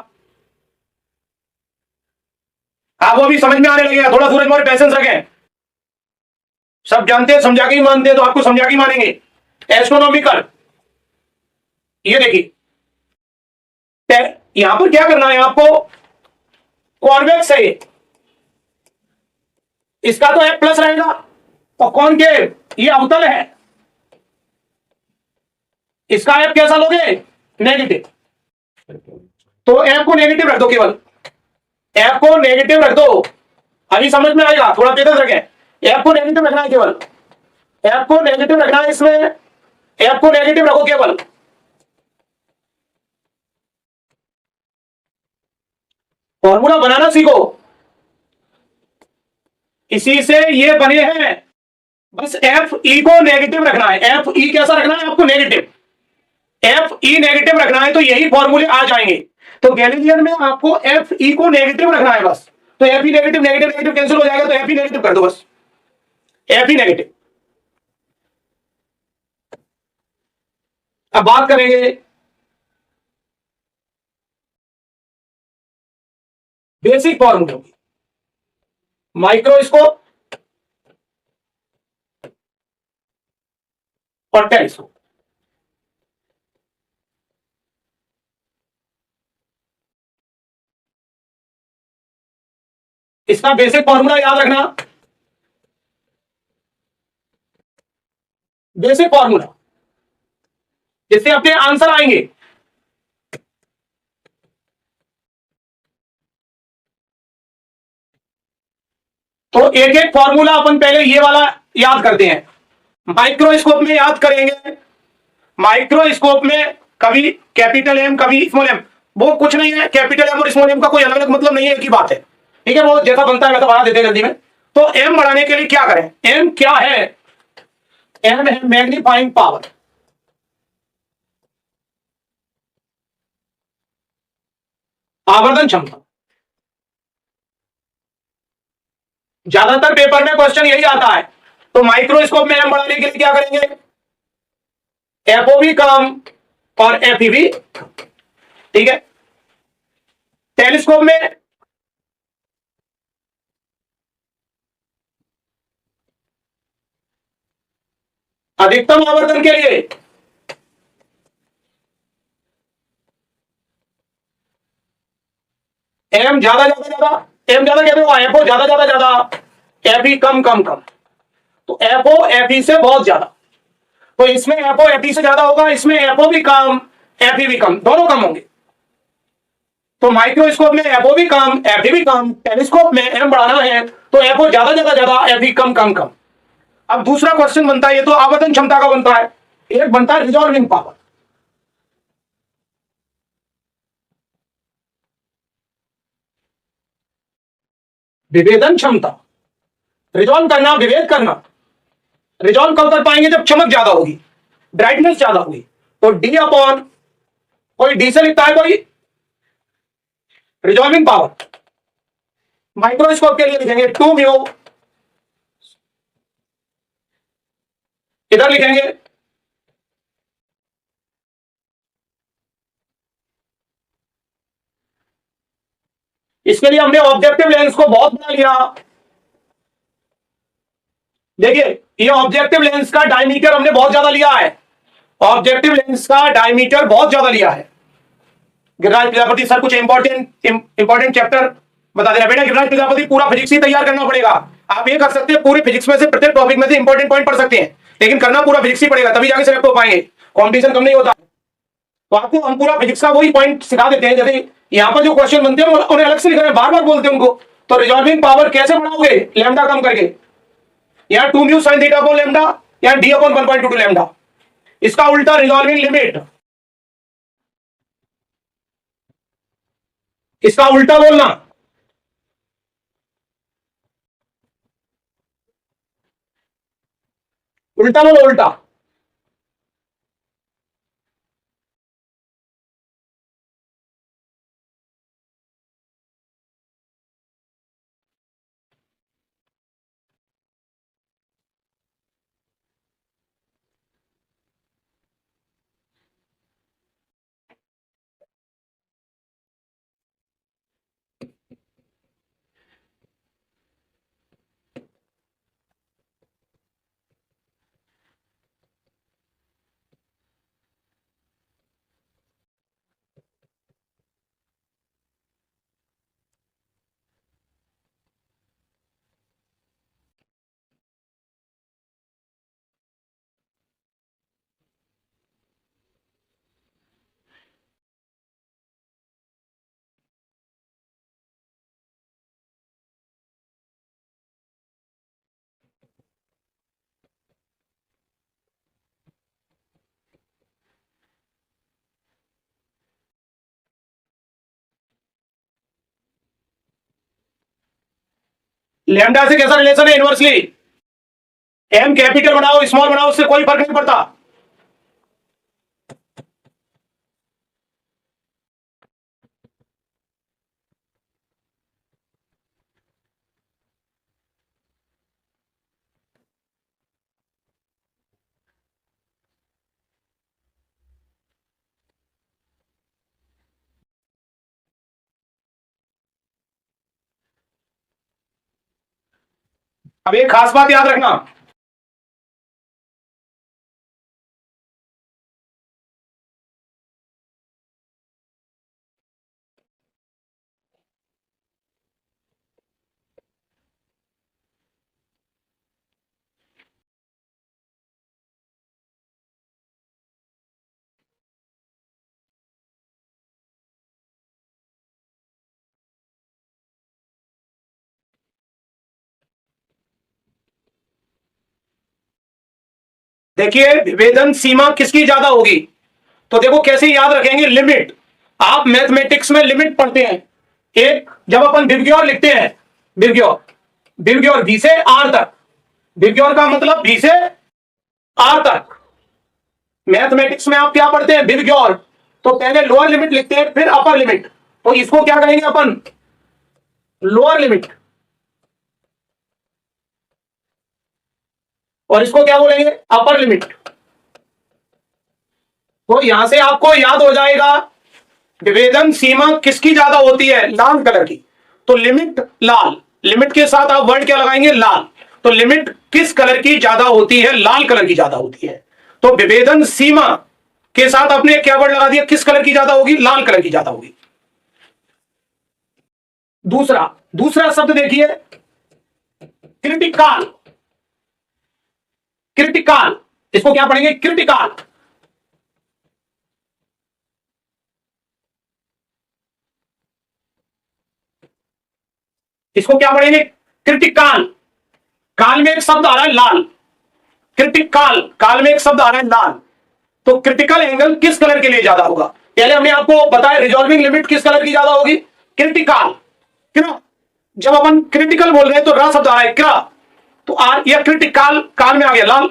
आप वो भी समझ में आने लगेगा, थोड़ा सूरज मौर्य पैसेंस रखें। सब जानते हैं, समझा के ही मानते हैं, तो आपको समझा के ही मानेंगे। एस्ट्रोनॉमिकल, ये देखिए यहां पर क्या करना है आपको, कॉन्वेक्स है इसका तो F प्लस रहेगा, और कॉनकेव ये अवतल है, इसका F कैसा लोगे? नेगेटिव। तो F को नेगेटिव रख दो, केवल F को नेगेटिव रख दो, अभी समझ में आएगा, थोड़ा पेशेंस रखें। F को नेगेटिव रखना है, केवल F को नेगेटिव रखना है, इसमें F को नेगेटिव रखो केवल। फॉर्मूला बनाना सीखो, इसी से ये बने हैं। बस एफ ई को नेगेटिव रखना है। एफ ई कैसा रखना है आपको? नेगेटिव। एफ ई नेगेटिव रखना है तो यही फॉर्मूले आ जाएंगे। तो गैलीलियन में आपको एफ ई को नेगेटिव रखना है बस। तो F E negative negative negative cancel हो जाएगा, तो एफ ई नेगेटिव कर दो बस, एफ ई नेगेटिव। अब बात करेंगे बेसिक फॉर्मूलों की। माइक्रोस्कोप और टेलीस्कोप, इसका बेसिक फॉर्मूला याद रखना। बेसिक फॉर्मूला जिससे अपने आंसर आएंगे। तो एक एक फॉर्मूला अपन पहले ये वाला याद करते हैं। माइक्रोस्कोप में याद करेंगे, माइक्रोस्कोप में कभी कैपिटल एम कभी स्मॉल एम, वो कुछ नहीं है। कैपिटल एम और स्मॉल एम का कोई अलग अलग मतलब नहीं है, एक ही बात है, ठीक है। वो जैसा बनता है वैसा बना देते हैं जल्दी में। तो एम बढ़ाने के लिए क्या करें? एम क्या है? एम है मैग्नीफाइंग पावर। आवर्धन क्षमता। ज्यादातर पेपर में क्वेश्चन यही आता है। तो माइक्रोस्कोप में एम बढ़ाने के लिए क्या करेंगे? एफओ भी कम और एफई भी, ठीक है। टेलीस्कोप में अधिकतम आवर्धन के लिए एम ज्यादा ज्यादा ज्यादा, एम ज्यादा कहते हो, एफओ ज्यादा ज्यादा ज्यादा, एफई कम कम कम। तो एफओ एफई से बहुत ज्यादा, तो इसमें एफओ एफई से ज्यादा होगा, इसमें एफओ भी कम एफई भी कम, दोनों कम होंगे। तो माइक्रोस्कोप में एफओ भी कम एफई भी कम, टेलीस्कोप में एम बढ़ाना है तो एफओ ज्यादा ज्यादा ज्यादा एफई कम कम कम। अब दूसरा क्वेश्चन बनता है, ये तो आवर्धन क्षमता का बनता है, एक बनता है रिजॉल्विंग पावर। विभेदन क्षमता, रिजॉल्व करना, विभेद करना। रिजॉल्व कब कर पाएंगे? जब चमक ज्यादा होगी, ब्राइटनेस ज्यादा होगी। तो डी अपॉन, कोई डी से लिखता है, कोई रिजॉल्विंग पावर। माइक्रोस्कोप के लिए लिखेंगे 2 म्यू, इधर लिखेंगे इसके लिए हमने ऑब्जेक्टिव लेंस को बहुत बना लिया। देखिए ये ऑब्जेक्टिव लेंस का डायमीटर हमने बहुत ज्यादा लिया है, ऑब्जेक्टिव लेंस का डायमीटर बहुत ज्यादा लिया है। गिरिराज प्रजापति सर कुछ इंपॉर्टेंट चैप्टर बता देना बेटा। गिरिराज प्रजापति पूरा फिजिक्स ही तैयार करना पड़ेगा। आप ये कर सकते हैं, पूरे फिजिक्स में से प्रत्येक टॉपिक में से इंपॉर्टेंट पॉइंट पढ़ सकते हैं, लेकिन करना पूरा फिजिक्स ही पड़ेगा, तभी जाके सिलेक्ट हो पाएंगे, कॉम्पिटिशन कम नहीं होता। तो आपको हम पूरा फिजिक्स का वही पॉइंट सिखा देते हैं। जैसे यहाँ पर जो क्वेश्चन बनते हैं उन्हें अलग से लिखना है, बार बार बोलते हैं उनको, तो रिजॉल्विंग पावर कैसे बढ़ाओगे लैम्डा कम करके? यहां 2 mu sine theta upon lambda, यहां डी अपॉन 1.22 लैम्डा। इसका उल्टा रिजॉल्विंग लिमिट, इसका उल्टा बोलना, उल्टा बोलो उल्टा। लैम्डा से कैसा रिलेशन है? इनवर्सली। एम कैपिटल बनाओ स्मॉल बनाओ, उससे कोई फर्क नहीं पड़ता। अब एक खास बात याद रखना, देखिए विभेदन सीमा किसकी ज्यादा होगी? तो देखो कैसे याद रखेंगे लिमिट। आप मैथमेटिक्स में लिमिट पढ़ते हैं, एक जब अपन विबग्योर लिखते हैं, विबग्योर, विबग्योर बी से आर तक, विबग्योर का मतलब बी से आर तक। मैथमेटिक्स में आप क्या पढ़ते हैं? विबग्योर। तो पहले लोअर लिमिट लिखते हैं फिर अपर लिमिट, तो इसको क्या कहेंगे अपन? Lower limit. और इसको क्या बोलेंगे? Upper limit. तो यहां से आपको याद हो जाएगा विभेदन सीमा किसकी ज्यादा होती है? लाल कलर की। तो लिमिट लाल, लिमिट के साथ आप वर्ड क्या लगाएंगे? लाल। तो लिमिट किस कलर की ज्यादा होती है? लाल कलर की ज्यादा होती है। तो विभेदन सीमा के साथ आपने क्या वर्ड लगा दिया? किस कलर की ज्यादा होगी? लाल कलर की ज्यादा होगी। दूसरा, दूसरा शब्द देखिए क्रिटिकल। क्रिटिकल, इसको क्या पढ़ेंगे? क्रिटिकल। इसको क्या पढ़ेंगे? क्रिटिकल। काल में एक शब्द आ रहा है लाल, क्रिटिकल, काल में एक शब्द आ रहा है लाल। तो क्रिटिकल एंगल किस कलर के लिए ज्यादा होगा? पहले हमने आपको बताया रिजॉल्विंग लिमिट किस कलर की ज्यादा होगी? क्रिटिकल। क्यों? जब अपन क्रिटिकल बोल रहे हैं तो रा शब्द आ रहा है क्रा, तो आर या क्रिटिकल काल में आ गया लाल।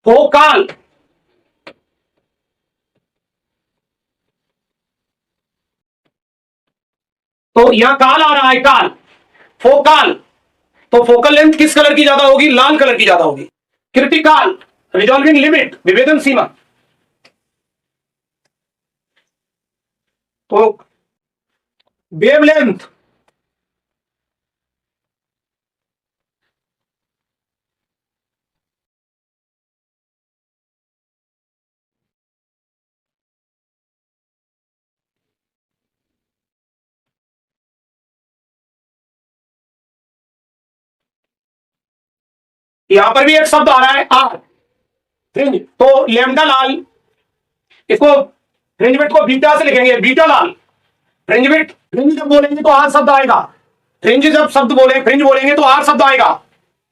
फोकाल, तो यहां काल आ रहा है काल, फोकाल। तो फोकल लेंथ किस कलर की ज्यादा होगी? लाल कलर की ज्यादा होगी। क्रिटिकल, रिजॉल्विंग लिमिट, विभेदन सीमा। तो वेवलेंथ, यहां पर भी एक शब्द आ रहा है आर, फ्रिंज। तो लैम्डा लाल, इसको फ्रिंज विड्थ को बीटा से लिखेंगे, बीटा लाल। फ्रिंज विड्थ, फ्रिंज जब बोलेंगे तो आर शब्द आएगा। फ्रिंज जब शब्द बोले, फ्रिंज बोलेंगे तो आर शब्द आएगा।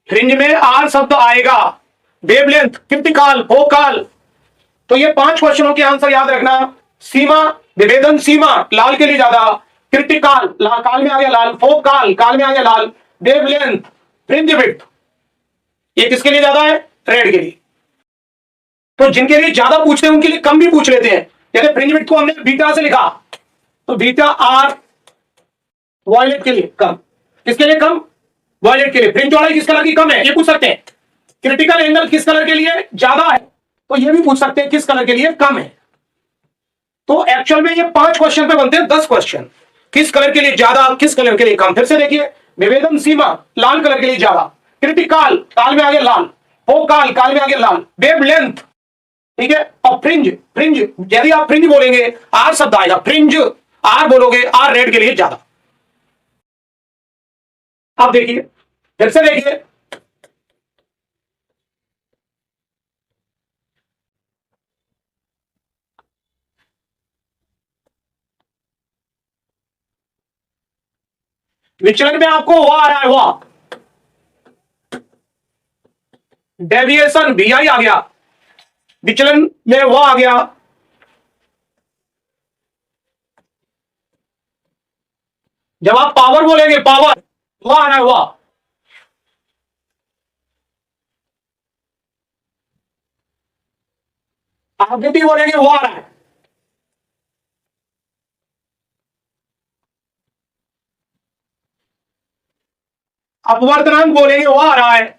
फ्रिंज में आर शब्द आएगा। Wavelength, critical, focal. तो ये 5 क्वेश्चनों के आंसर याद रखना। सीमा, विभेदन सीमा लाल के लिए ज्यादा, क्रिटिकल काल में आ गया लाल, फोकल काल में आ गया लाल, वेवलेंथ, फ्रिंज विड्थ ये किसके लिए ज्यादा है? रेड के लिए। तो जिनके लिए ज्यादा पूछते हैं उनके लिए कम भी पूछ लेते हैं। जैसे फ्रिंज विड्थ को हमने बीटा से लिखा, तो बीटा आर वॉयलेट के लिए कम। किसके लिए कम? वॉयलेट के लिए। फ्रिंज चौड़ाई किस कलर की कम है? ये पूछ सकते हैं। क्रिटिकल एंगल किस कलर के लिए ज्यादा है? तो ये भी पूछ सकते हैं किस कलर के लिए कम है। तो एक्चुअल में ये 5 क्वेश्चन पे बनते हैं 10 क्वेश्चन। किस कलर के लिए ज्यादा, किस कलर के लिए कम। फिर से देखिए, विभेदन सीमा लाल कलर के लिए ज्यादा, क्रिटिकल काल में आ गया लाल, फोकल काल में आ गया लाल, वेव लेंथ, ठीक है। और फ्रिंज, फ्रिंज यदि आप फ्रिंज बोलेंगे आर शब्द आएगा, फ्रिंज आर बोलोगे आर रेड के लिए ज्यादा। आप देखिए, फिर से देखिए, विचलन में आपको वो आ रहा है, वो डेविएशन भी आ गया, विचलन में वो आ गया। जब आप पावर बोलेंगे पावर, वो आ रहा है वो। आकृति बोलेंगे वो आ रहा है। अपवर्तनांक बोलेंगे वो आ रहा है।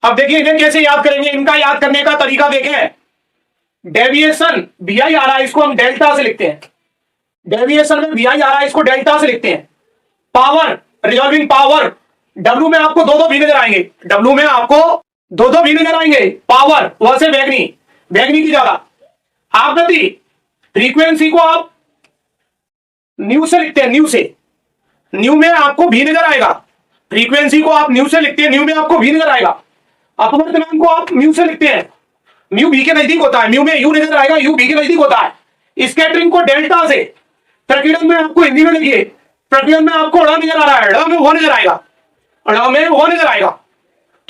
अब देखिए इन्हें कैसे याद करेंगे, इनका याद करने का तरीका देखें। डेविएशन भी आ रहा है, इसको हम डेल्टा से लिखते हैं। डेविएशन में भी आ रहा है, इसको डेल्टा से लिखते हैं। पावर, रिजॉल्विंग पावर, डब्ल्यू में आपको दो दो भी नजर आएंगे, डब्ल्यू में आपको दो दो भी नजर आएंगे। पावर वैसे बैगनी, बैगनी की ज्यादा। आवृत्ति, फ्रीक्वेंसी को आप न्यू से लिखते हैं, न्यू से। न्यू में आपको भी नजर आएगा। फ्रीक्वेंसी को आप न्यू से लिखते हैं, न्यू में आपको भी नजर आएगा। अपवर्तनांक को आप म्यू से लिखते हैं, म्यू बी के नजदीक होता है, म्यू में यू नजर आएगा, यू बी के नजदीक होता है। स्कैटरिंग को डेल्टा से, प्रकीर्णन में आपको हिंदी में लिखिए, प्रकीर्णन में आपको अड़ा नजर आ रहा है, अड़ा में वो नजर आएगा, अड़ा में वो नजर आएगा।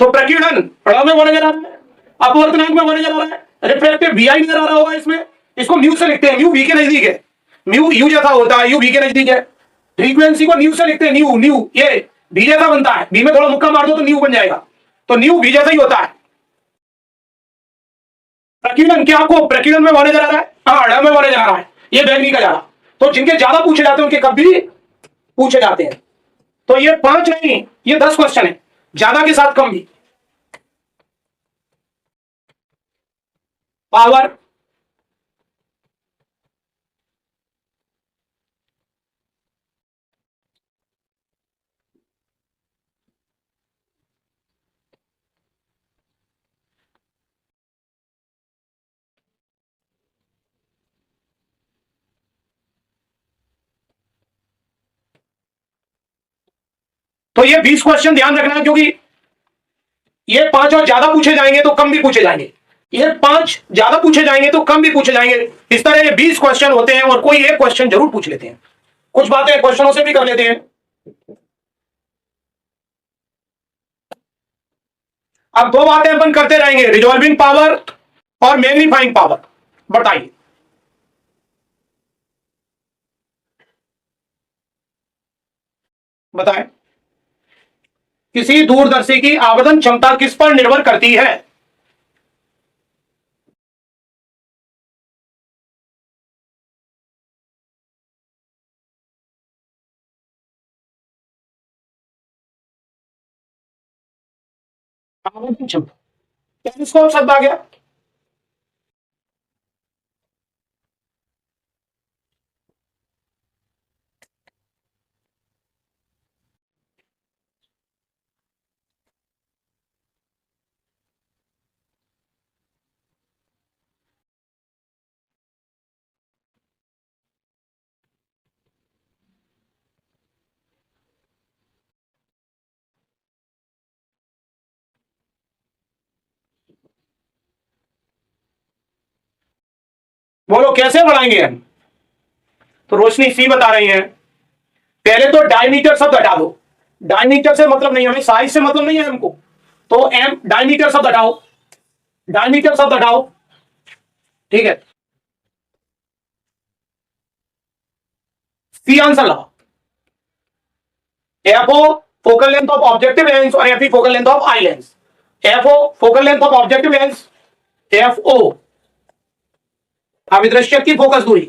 तो प्रकीर्णन अड़ा में वो नजर आ रहा है, अपवर्तनांक में वो नजर आ रहा है, रिफ्रैक्टिव भी आई नजर आ रहा होगा इसमें। इसको म्यू से लिखते हैं, म्यू बी के नजदीक है, म्यू यू जैसा होता है, यू बी के नजदीक है। फ्रीक्वेंसी को न्यू से लिखते हैं, न्यू, न्यू ये बी जैसा बनता है, बी में थोड़ा मुक्का मार दो तो न्यू बन जाएगा, तो न्यू बी जैसा ही होता है। प्रकीर्णन क्या आपको प्रकीर्णन में वो नजर आ रहा है? हाँ, अड़ा में वो नजर आ रहा है, ये बैगनी का ज्यादा। तो जिनके ज्यादा पूछे जाते हैं उनके कभी पूछे जाते हैं। तो ये 5 नहीं, ये 10 क्वेश्चन है, ज्यादा के साथ कम भी। पावर, तो ये 20 क्वेश्चन ध्यान रखना है, क्योंकि ये 5 और ज्यादा पूछे जाएंगे तो कम भी पूछे जाएंगे, ये 5 ज्यादा पूछे जाएंगे तो कम भी पूछे जाएंगे। इस तरह ये 20 क्वेश्चन होते हैं और कोई एक क्वेश्चन जरूर पूछ लेते हैं, कुछ बातें क्वेश्चनों से भी कर लेते हैं। अब 2 बातें अपन करते रहेंगे, रिजॉल्विंग पावर और मैग्नीफाइंग पावर। बताइए, बताएं, किसी दूरदर्शी की आवेदन क्षमता किस पर निर्भर करती है? आवेदन क्षमता, टेलीस्कोप शब्द आ गया। बोलो कैसे बढ़ाएंगे हम? तो रोशनी सी बता रही है, पहले तो डायमीटर शब्द हटा दो। डायमीटर से मतलब नहीं, हमें साइज से मतलब नहीं है हमको। तो एम डायमीटर शब्द हटाओ, डायमीटर शब्द हटाओ, ठीक है। सी आंसर लगाओ। F O focal length of objective lens और F E focal length of eye lens. F O focal length of objective lens, F O अभिदृश्य की फोकस दूरी।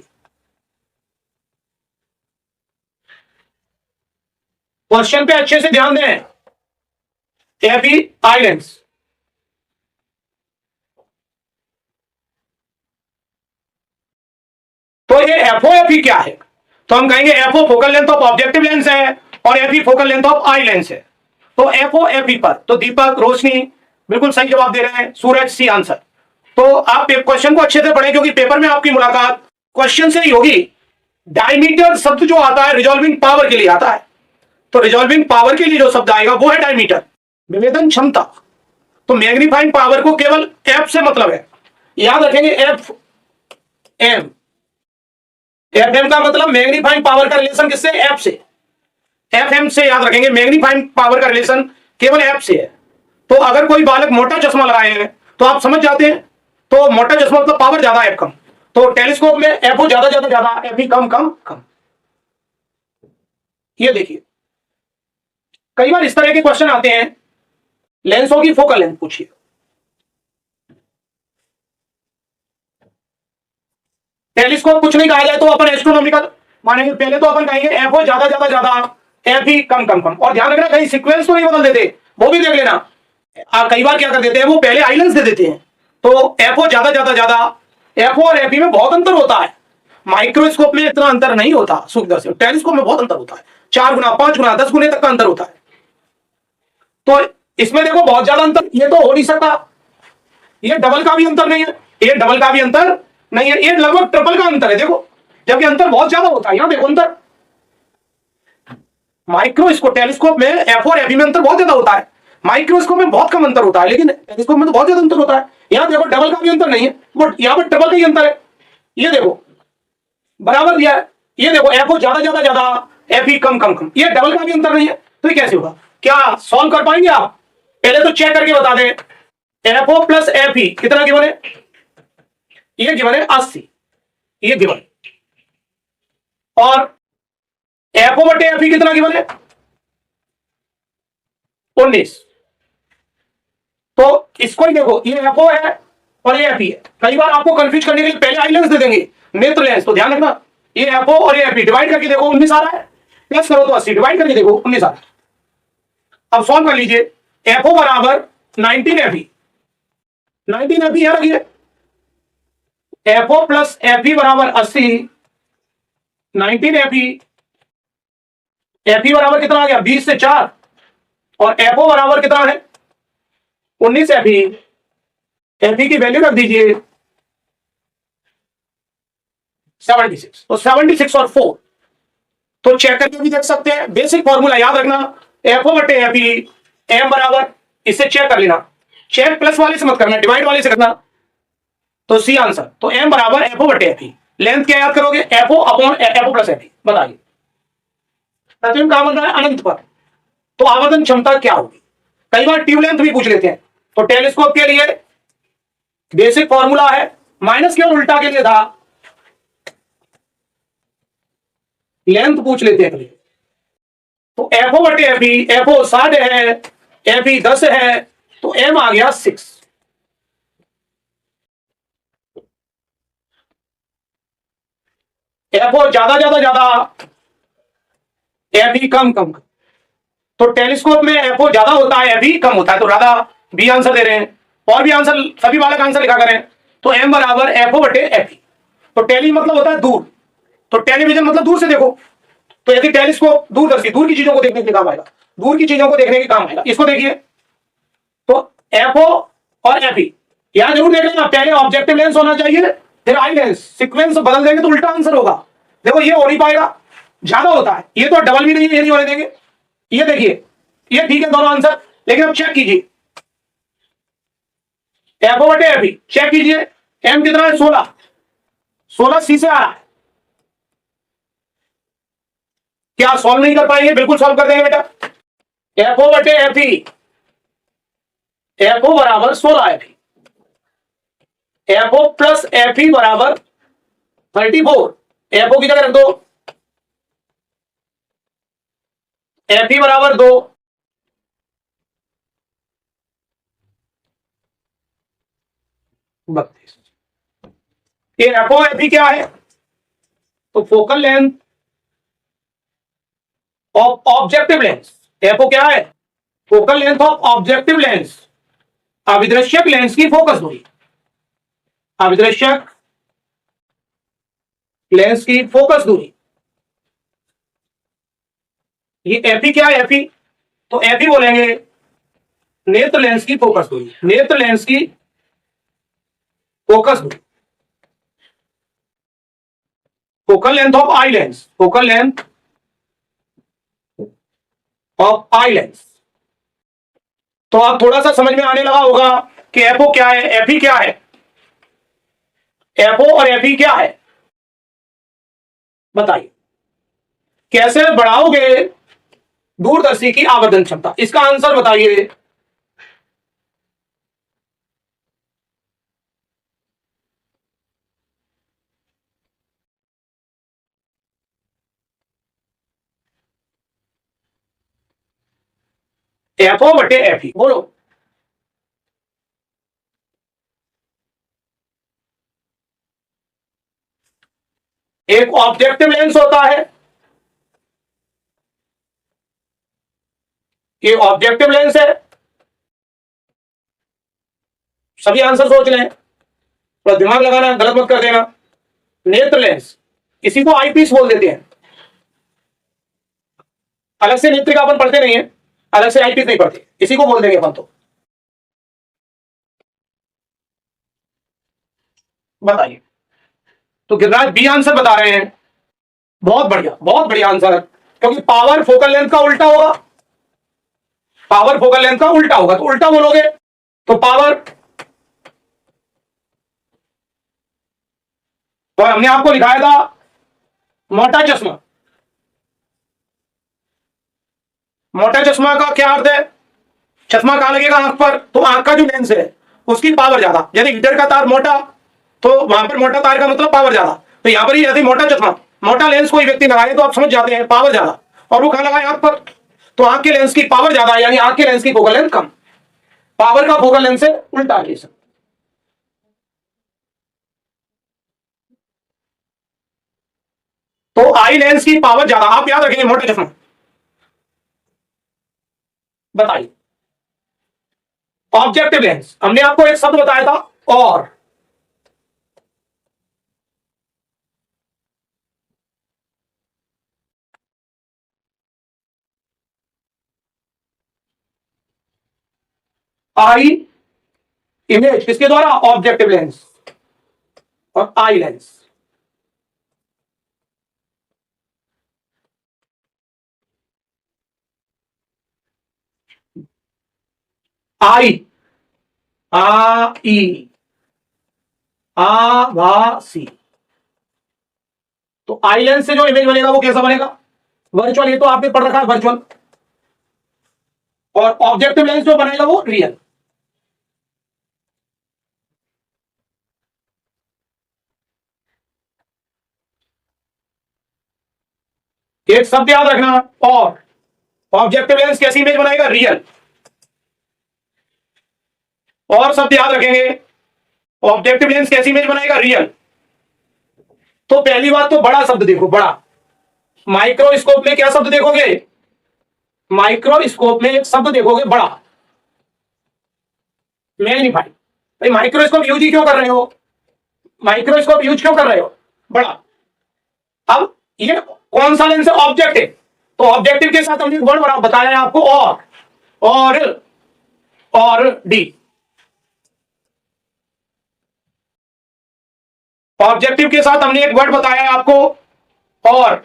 क्वेश्चन पे अच्छे से ध्यान दें। एफ ई आई लेंस, तो ये एफ ओ एफ ई क्या है? तो हम कहेंगे F O focal length of objective lens है और F E focal length of eye lens है। तो एफ ओ एफ ई पर तो दीपक रोशनी बिल्कुल सही जवाब दे रहे हैं, सूरज सी आंसर। तो आप क्वेश्चन को अच्छे से पढ़ें क्योंकि पेपर में आपकी मुलाकात क्वेश्चन से ही होगी। डायमीटर शब्द जो आता है रिजॉल्विंग पावर के लिए आता है, तो रिजॉल्विंग पावर के लिए जो शब्द आएगा वो है डायमीटर, विभेदन क्षमता। तो मैग्नीफाइंग पावर को केवल एफ से मतलब है, याद रखेंगे एफ एम। एफ एम का मतलब मैग्नीफाइंग पावर का रिलेशन किससे? एफ से। एफ एम से याद रखेंगे, मैग्नीफाइंग पावर का रिलेशन केवल एफ से है। तो अगर कोई बालक मोटा चश्मा लगाए हैं तो आप समझ जाते हैं, तो मोटा चश्मा मतलब पावर ज्यादा, एफ कम। तो टेलीस्कोप में एफ ओ ज्यादा ज्यादा ज्यादा, एफ ई कम कम कम। ये देखिए कई बार इस तरह के क्वेश्चन आते हैं, लेंसों की फोकल लेंथ पूछिए। टेलीस्कोप कुछ नहीं कहा जाए तो अपन एस्ट्रोनॉमिकल मानेंगे। पहले तो अपन कहेंगे एफ ओ ज्यादा ज्यादा ज्यादा, एफ ई कम कम कम। और ध्यान रखना कहीं सीक्वेंस तो नहीं बदल देते, वो भी देख लेना। कई बार क्या कर देते हैं, वो पहले आई लेंस दे देते हैं। तो एफ ओ ज्यादा ज्यादा ज्यादा, एफ ओ और एफ ई में बहुत अंतर होता है। माइक्रोस्कोप में इतना अंतर नहीं होता सूक्ष्मदर्शी, टेलीस्कोप में बहुत अंतर होता है, 4 गुना 5 गुना 10 गुने तक का अंतर होता है। तो इसमें देखो बहुत ज्यादा अंतर ये तो हो नहीं सकता, ये डबल का भी अंतर नहीं है, ये डबल का भी अंतर नहीं है, ये लगभग ट्रिपल का अंतर है। देखो जबकि अंतर बहुत ज्यादा होता है, यहां देखो अंतर। माइक्रोस्कोप टेलीस्कोप में एफ और एफ में अंतर बहुत ज्यादा होता है, माइक्रोस्कोप में बहुत कम अंतर होता है, लेकिन टेलीस्कोप में तो बहुत ज्यादा अंतर होता है। यहां देखो डबल का भी अंतर नहीं है, बट यहां पर ट्रिपल का ही अंतर है। ये देखो बराबर दिया है, ये देखो एफ ओ ज्यादा ज्यादा ज्यादा, एफ ई कम कम कम, ये डबल का भी अंतर नहीं है। तो ये कैसे होगा? क्या सॉल्व कर पाएंगे आप? पहले तो चेक करके बता दें, F O plus F E कितना गिवन है? ये गिवन है 80, ये गिवन। और एफ ओ बटे एफ ई कितना गिवन है? 19। तो इसको ही देखो, ये एफ ओ है और ये एफ ई है। कई बार आपको कंफ्यूज करने के लिए पहले आई लेंस दे देंगे, नेत्र लेंस। तो ध्यान रखना, ये एफ ओ और ये एफ ई डिवाइड करके देखो 19 आ रहा है, प्लस करो तो 80, डिवाइड करके देखो 19 आ रहा है। अब सॉल्व कर लीजिए, एफ ओ बराबर 19 एफ ई, 19 एफ ई है रखिए, F O plus F E बराबर 80, 19 एफ ई बराबर कितना आ गया? 20 से 4, और एफ ओ बराबर कितना है? 19 एफ ई की वैल्यू रख दीजिए 76, तो 76 और 4। तो चेक करके भी देख सकते हैं, बेसिक फॉर्मूला याद रखना, एफ ओ बटे एफ ई, एम बराबर, इससे चेक कर लेना, चेक प्लस वाले से मत करना, डिवाइड वाले से करना। तो सी आंसर, तो एम बराबर एफ ओ बटे एफ ई। लेंथ क्या याद करोगे? F O upon F O plus F E. बताइए प्रतिबिंब कहां बन रहा है? अनंत पर। तो आवर्धन क्षमता क्या होगी? कई बार ट्यूब लेंथ भी पूछ लेते हैं। तो टेलीस्कोप के लिए बेसिक फॉर्मूला है, माइनस केवल उल्टा के लिए था, लेंथ पूछ लेते हैं। तो एफ ओ बटे एफ ई, एफ ओ 60 है, एफ ई 10 है, तो एम आ गया 6। एफ ओ ज्यादा ज्यादा ज्यादा, एफ ई कम कम। तो टेलीस्कोप में एफ ओ ज्यादा होता है, एफ ई कम होता है। तो राधा बी आंसर दे रहे हैं, और भी आंसर सभी बालक आंसर लिखा करें। तो एम बराबर एफ ओ बटे एफ ई। तो टेली मतलब होता है दूर, तो टेलीविजन मतलब दूर से देखो। तो यदि टेलीस्कोप दूरदर्शी, दूर की चीजों को देखने के काम आएगा, दूर की चीजों को देखने के काम आएगा। इसको देखिए, तो एफ ओ और एफ ई यहां जरूर देख लेना, पहले ऑब्जेक्टिव लेंस होना चाहिए, फिर आई लेंस। सीक्वेंस बदल देंगे तो उल्टा आंसर होगा। देखो ये हो नहीं पाएगा, ज्यादा होता है, ये तो डबल भी नहीं है, ये नहीं होने देंगे। ये देखिए, ये ठीक है दोनों आंसर, लेकिन अब चेक कीजिए, एफ ओ बटे एफ ई चेक कीजिए, एम कितना है? 16, 16 सी से आ रहा है। क्या सॉल्व नहीं कर पाएंगे? बिल्कुल सॉल्व कर देंगे बेटा। एफ ओ बटे एफ ई, एफ ओ बराबर 16 F E, F O plus F E बराबर 34। एफ ओ की जगह रख दो, एफ ई बराबर 2, ये एफ ओ एफ ई क्या है? तो focal length of objective lens. F O क्या है? Focal length of objective lens, अविदृश्यक लेंस की फोकस दूरी, अविदृश्यक लेंस की फोकस दूरी। ये एफ ई क्या है? एफ ई तो एफ ई बोलेंगे नेत्र लेंस की फोकस दूरी, नेत्र लेंस की फोकस दूरी, focal length of eye lens, focal length of eye lens. तो आप थोड़ा सा समझ में आने लगा होगा कि एफ ओ क्या है, एफ ई क्या है, एफ ओ और एफ ई क्या है। बताइए कैसे बढ़ाओगे दूरदर्शी की आवर्धन क्षमता? इसका आंसर बताइए। एफ ओ बटे एफ ई, बोलो। एक ऑब्जेक्टिव लेंस होता है, ये ऑब्जेक्टिव लेंस है। सभी आंसर सोच लें, थोड़ा दिमाग लगाना, गलत मत कर देना। नेत्र लेंस, इसी को आईपीस बोल देते हैं। अलग से नेत्रिका अपन पढ़ते नहीं है, अलग से आईपीस नहीं पढ़ते, इसी को बोल देंगे अपन। तो बताइए, तो गिरिराज बी आंसर बता रहे हैं। बहुत बढ़िया, बहुत बढ़िया आंसर, क्योंकि पावर फोकल लेंथ का उल्टा होगा, पावर फोकल लेंथ का उल्टा होगा, तो उल्टा बोलोगे तो पावर। तो हमने आपको लिखाया था मोटा चश्मा। मोटा चश्मा का क्या अर्थ है? चश्मा कहां लगेगा? आंख पर। तो आंख का जो लेंस है उसकी पावर ज्यादा, यदि हीटर का तार मोटा तो वहां पर मोटा तार का मतलब पावर ज्यादा। तो यहां पर ही यदि मोटा चश्मा, मोटा लेंस कोई व्यक्ति लगाए तो आप समझ जाते हैं पावर ज्यादा, और वो कहां लगाए? आंख पर। तो आंख के लेंस की पावर ज्यादा, यानी आंख के लेंस की फोकल लेंथ कम। पावर का फोकल लेंथ से उल्टा केस। तो आई लेंस की पावर ज्यादा, आप याद रखेंगे मोटा चश्मा। बताइए ऑब्जेक्टिव लेंस, हमने आपको एक शब्द बताया था और, आई इमेज किसके द्वारा? ऑब्जेक्टिव लेंस और आई लेंस। आई आई आभासी। तो आई लेंस से जो इमेज बनेगा वो कैसा बनेगा? वर्चुअल। ये तो आपने पढ़ रखा है वर्चुअल। और ऑब्जेक्टिव लेंस जो बनेगा वो रियल। एक शब्द याद रखना, और ऑब्जेक्टिव लेंस कैसी इमेज बनाएगा? रियल। और शब्द याद रखेंगे, ऑब्जेक्टिव लेंस कैसी इमेज बनाएगा? रियल। तो पहली बात तो बड़ा शब्द देखो, बड़ा। माइक्रोस्कोप में क्या शब्द देखोगे? माइक्रोस्कोप में एक शब्द देखोगे बड़ा, मैग्नीफाइड। भाई माइक्रोस्कोप यूज ही क्यों कर रहे हो? माइक्रोस्कोप यूज क्यों कर रहे हो? बड़ा। अब ये कौन सा लेंस है? ऑब्जेक्टिव। तो ऑब्जेक्टिव के साथ हमने वर्ड बताया है आपको, और डी। ऑब्जेक्टिव के साथ हमने एक वर्ड बताया है आपको, और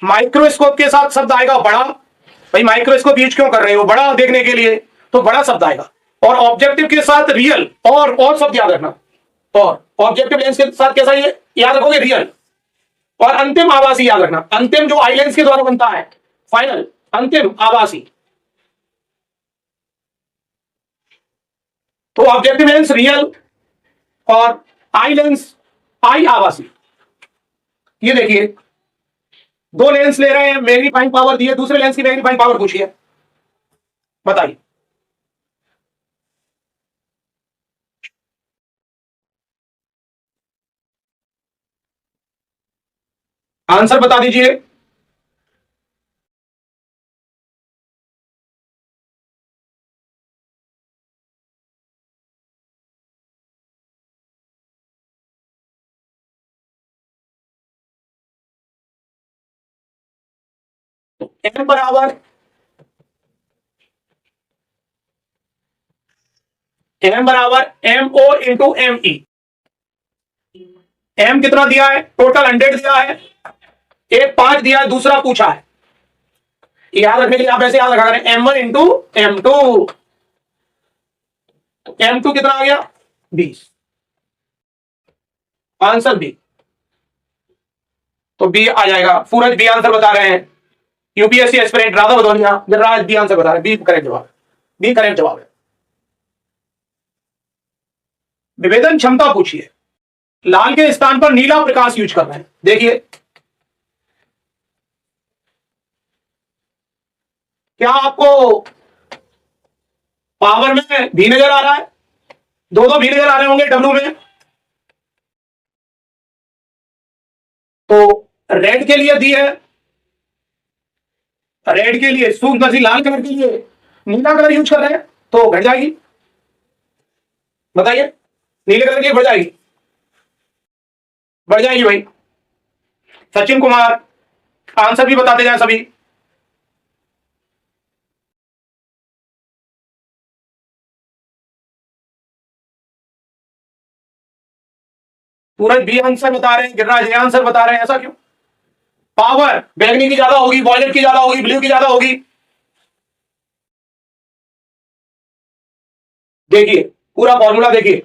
माइक्रोस्कोप के साथ शब्द आएगा बड़ा। भाई माइक्रोस्कोप यूज क्यों कर रहे हो? बड़ा देखने के लिए, तो बड़ा शब्द आएगा। और ऑब्जेक्टिव के साथ रियल और शब्द याद रखना। और ऑब्जेक्टिव लेंस के साथ कैसा ये याद रखोगे, रियल। और अंतिम आभासी याद रखना, अंतिम जो आई लेंस के द्वारा बनता है, फाइनल, अंतिम आभासी। तो ऑब्जेक्टिव लेंस रियल और आई लेंस आई आभासी। ये देखिए, दो लेंस ले रहे हैं, मैग्नीफाइंग पावर दी है, दूसरे लेंस की मैग्नीफाइंग पावर पूछी है, बताइए। आंसर बता दीजिए। एम बराबर M O into M E. M कितना दिया है, टोटल 100 दिया है, एक 5 दिया है, दूसरा पूछा है। याद रखने के लिए आप ऐसे याद रखा करें, M1 इंटू M2। M2 कितना आ गया, 20। Answer B. तो बी आ जाएगा। सूरज बी आंसर बता रहे हैं। UPSC aspirant Radha Bhadauria Giriraj B answer बता रहे हैं। बी करेक्ट जवाब, बी करेक्ट जवाब है। विभेदन क्षमता पूछिए। लाल के स्थान पर नीला प्रकाश यूज कर रहे हैं, देखिए क्या आपको पावर में भी नजर आ रहा है, दो दो भी नजर आ रहे होंगे डब्ल्यू में। तो रेड के लिए दी है, रेड के लिए सूक्ष्म नसी, लाल कलर के लिए नीला कलर यूज कर रहे हैं, तो घट जाएगी। बताइए, नीले कलर की बढ़ जाएगी, बढ़ जाएगी भाई। सचिन कुमार आंसर भी बताते जाए सभी। सूरज बी आंसर बता रहे हैं, गिरिराज ए आंसर बता रहे हैं, ऐसा क्यों? पावर बैगनी की ज्यादा होगी, वॉयलेट की ज्यादा होगी, ब्लू की ज्यादा होगी। देखिए पूरा फॉर्मूला देखिए,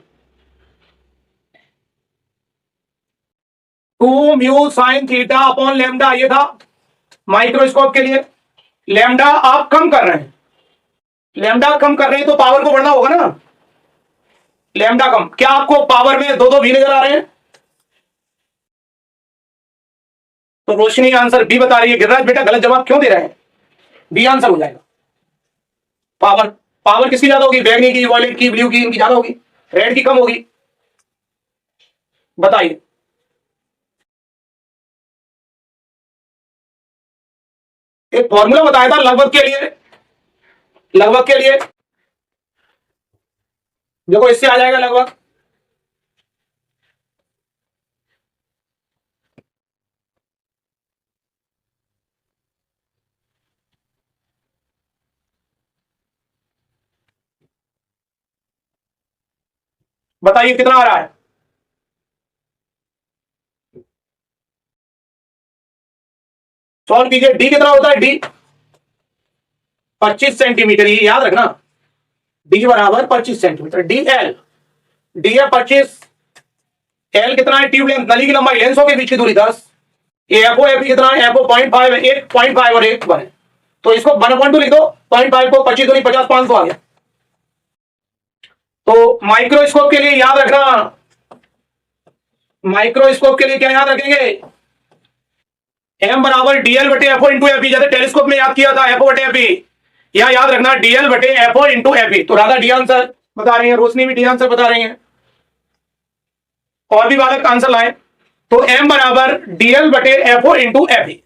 2 mu sine theta upon lambda, ये था माइक्रोस्कोप के लिए। लेमडा आप कम कर रहे हैं, लेमडा कम कर रहे हैं तो पावर को बढ़ना होगा ना। लेमडा कम, क्या आपको पावर में दो दो भी नजर आ रहे हैं? तो रोशनी आंसर बी बता रही है। गिरिराज बेटा गलत जवाब क्यों दे रहे हैं, बी आंसर हो जाएगा। पावर, पावर किसकी ज्यादा होगी, बैगनी की, वॉयलेट की, ब्लू की, इनकी ज्यादा होगी, रेड की कम होगी। बताइए। एक फॉर्मूला बताया था लगभग के लिए, लगभग के लिए देखो इससे आ जाएगा लगभग। बताइए कितना आ रहा है। सॉल्व कीजिए। डी कितना होता है, डी 25 सेंटीमीटर, ये याद रखना। डी बराबर 25 सेंटीमीटर, डी एल, डी है 25, एल कितना है, ट्यूब लेंथ, नली की लंबाई, लेंसों के बीच की दूरी 10। ये एफओ एफी कितना है, एफओ 0.5 है, 1.5 और 1 है, तो इसको 1/2 लिख दो। 0.5 को 25 दूनी 50, 500 आ गया। तो माइक्रोस्कोप के लिए याद रखना, माइक्रोस्कोप के लिए क्या याद रखेंगे, एम बराबर डीएल बटे एफओ इंटू एफी। जैसे टेलीस्कोप में याद किया था एफओ बटे एफी, यहां याद रखना डीएल बटे एफओ इंटू एफी। तो राधा डी आंसर बता रही है, रोशनी भी डी आंसर बता रही है, और भी बालक आंसर लाए। तो एम बराबर डीएल बटे एफओ इंटू एफी।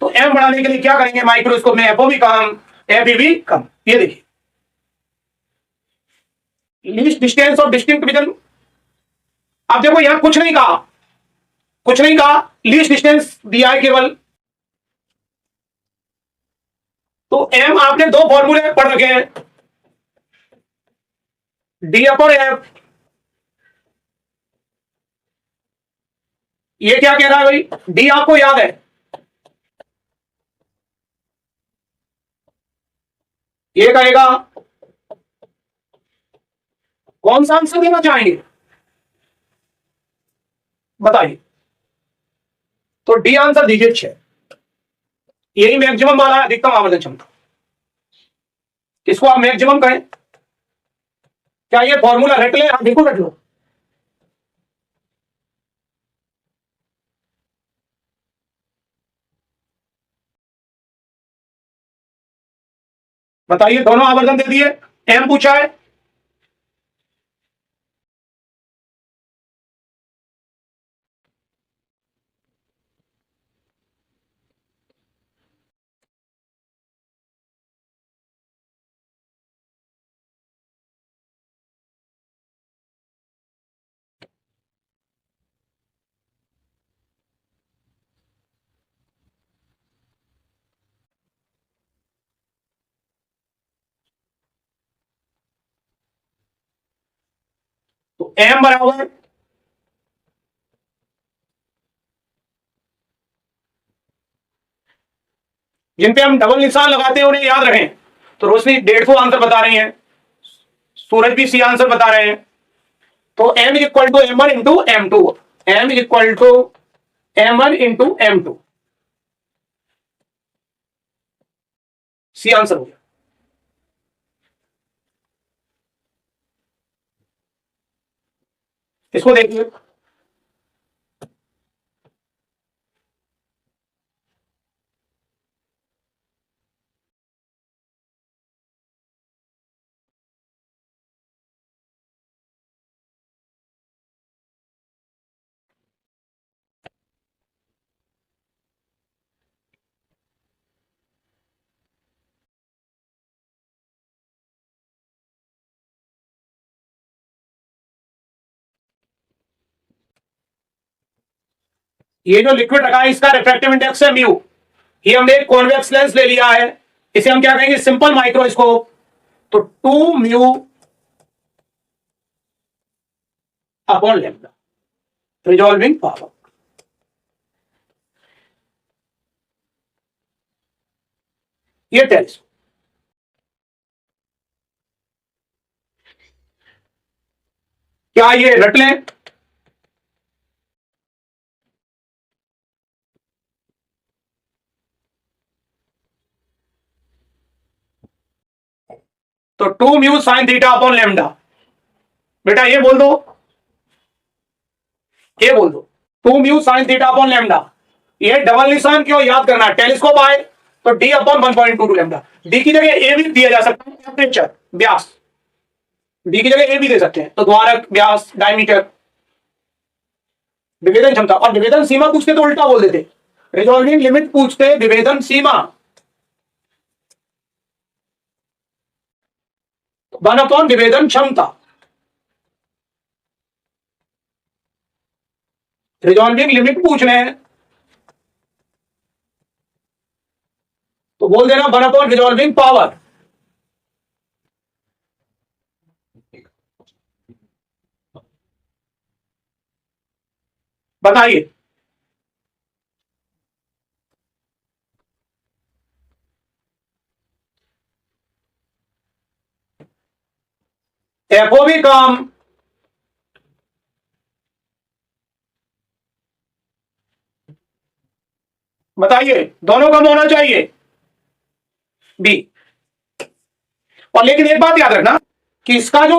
तो एम बढ़ाने के लिए क्या करेंगे, माइक्रोस्कोप में एफओ भी कम, एफी भी कम। ये देखिए, least distance of distinct vision. अब देखो यहां कुछ नहीं कहा, कुछ नहीं कहा, लीस्ट डिस्टेंस दिया है केवल। तो एम आपने दो फॉर्मूले पढ़ रखे हैं, डी अपॉन एफ। ये क्या कह रहा है भाई, डी आपको याद है, ये कहेगा कौन सा आंसर देना चाहेंगे, डी आंसर दीजिए 6। यही मैक्सिमम वाला है, अधिकतम आवर्धन क्षमता। इसको आप मैक्सिमम कहें। क्या ये फॉर्मूला रट ले? आप बिल्कुल रट लो। बताइए, दोनों आवर्धन दे दिए, एम पूछा है। तो एम बराबर जिन पे हम डबल निशान लगाते हैं उन्हें याद रखें। तो रोशनी 150 आंसर बता रही है, सूरज भी सी आंसर बता रहे हैं। तो m is equal to m1 into m2, m is equal to m1 into m2, C answer हो गया। इसको देखिए, ये जो लिक्विड रखा है इसका रिफ्रैक्टिव इंडेक्स है म्यू। ये हमने एक कॉन्वेक्स लेंस ले लिया है, इसे हम क्या कहेंगे? Simple microscope. तो 2 mu upon lambda, resolving power. ये टेलीस्कोप। क्या ये रट लें? तो 2 mu sine theta upon lambda. बेटा ये बोल दो, ये बोल दो, 2 mu sine theta upon lambda. ये डबल निशान क्यों याद करना है? टेलीस्कोप आए तो डी अपॉन 1.22 लैम्डा। डी की जगह ए भी दिया जा सकता है, टेम्परेचर, व्यास। डी की जगह ए भी दे सकते हैं, तो द्वारक, व्यास, डायमीटर, विभेदन क्षमता। और विभेदन सीमा पूछते तो उल्टा बोल देते, रिजॉल्विंग लिमिट पूछते विभेदन सीमा। 1 अपॉन विभेदन क्षमता। रिजॉल्विंग लिमिट पूछ रहे हैं तो बोल देना 1 अपॉन रिजॉल्विंग पावर। बताइए, एफओ भी काम, बताइए दोनों कम होना चाहिए बी। और लेकिन एक बात याद रखना कि इसका जो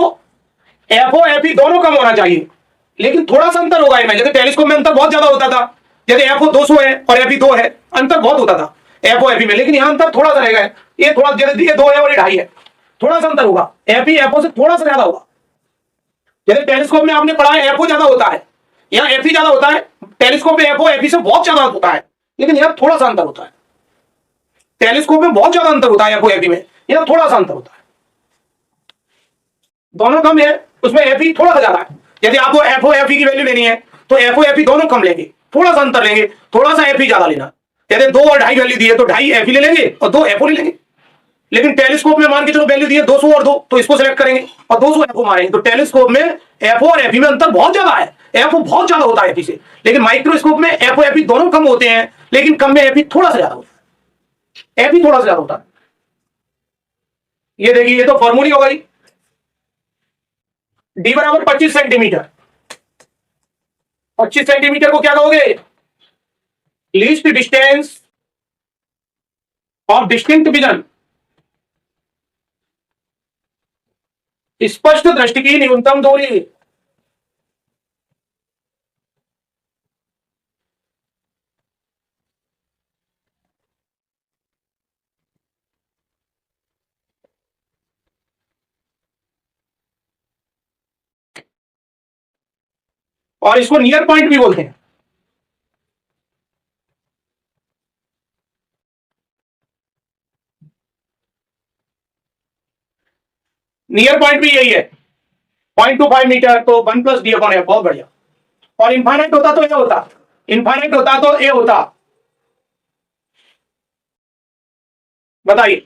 एफओ एफई दोनों कम होना चाहिए, लेकिन थोड़ा सा अंतर होगा इनमें। जैसे टेलीस्कोप में अंतर बहुत ज्यादा होता था, जैसे एफओ 200 है और एफई 2 है, अंतर बहुत होता था एफओ एफई में। लेकिन यहां अंतर थोड़ा सा रहेगा, ये थोड़ा, जैसे ये 2 है और ये 2.5 है, थोड़ा सा अंतर होगा। एफई एफओ से थोड़ा सा ज्यादा होगा। जैसे टेलीस्कोप में आपने पढ़ा है एफओ ज्यादा होता है, यहां एफई ज्यादा होता है। टेलीस्कोप में एफओ एफई से बहुत ज्यादा होता है, लेकिन यहां थोड़ा सा अंतर होता है। टेलीस्कोप में बहुत ज्यादा अंतर होता है एफओ एफई में, यहां थोड़ा सा अंतर होता है। दोनों कम है, उसमें एफई थोड़ा सा ज्यादा है। यदि आपको एफओ एफई की वैल्यू लेनी है तो एफओ एफई दोनों कम लेंगे, थोड़ा सा अंतर लेंगे, थोड़ा सा एफई ज्यादा लेना। यदि 2 और 2.5 वैल्यू दी है तो 2.5 एफई ले लेंगे और 2 एफओ ले लेंगे। लेकिन टेलीस्कोप में मान के चलो वैल्यू दी है 200 और 2, तो इसको सिलेक्ट करेंगे और 200 एफओ मारेंगे। तो टेलीस्कोप में एफओ और एफई में अंतर बहुत ज्यादा है, एफओ बहुत ज्यादा होता है एफई से। लेकिन माइक्रोस्कोप में एफओ एफई दोनों कम होते हैं, लेकिन कम में एफई थोड़ा सा ज्यादा होता है, एफई थोड़ा सा ज्यादा होता है। ये देखिए, ये तो फॉर्मूली हो गई। डी बराबर 25 सेंटीमीटर। 25 सेंटीमीटर को क्या कहोगे? Least distance of distinct vision, स्पष्ट दृष्टि की न्यूनतम दूरी। और इसको नियर पॉइंट भी बोलते हैं। नियर पॉइंट भी यही है, 0.25 मीटर, तो 1 + d/f, बहुत बढ़िया। और इनफाइनाइट होता तो ये होता, इनफाइनाइट होता तो ए होता। बताइए।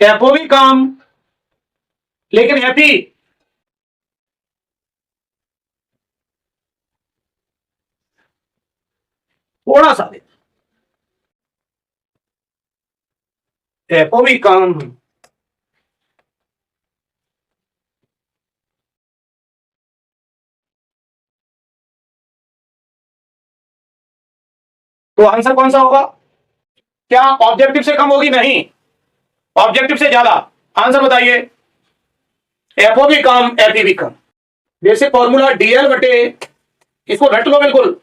एफओ भी कम, लेकिन एफी थोड़ा सा दे। एफओ भी कम, तो आंसर कौन सा होगा? क्या ऑब्जेक्टिव से कम होगी? नहीं, ऑब्जेक्टिव से ज्यादा। आंसर बताइए। एफओ भी कम, एफई भी कम। बेसिक फॉर्मूला डीएल बटे, इसको रट लो बिल्कुल।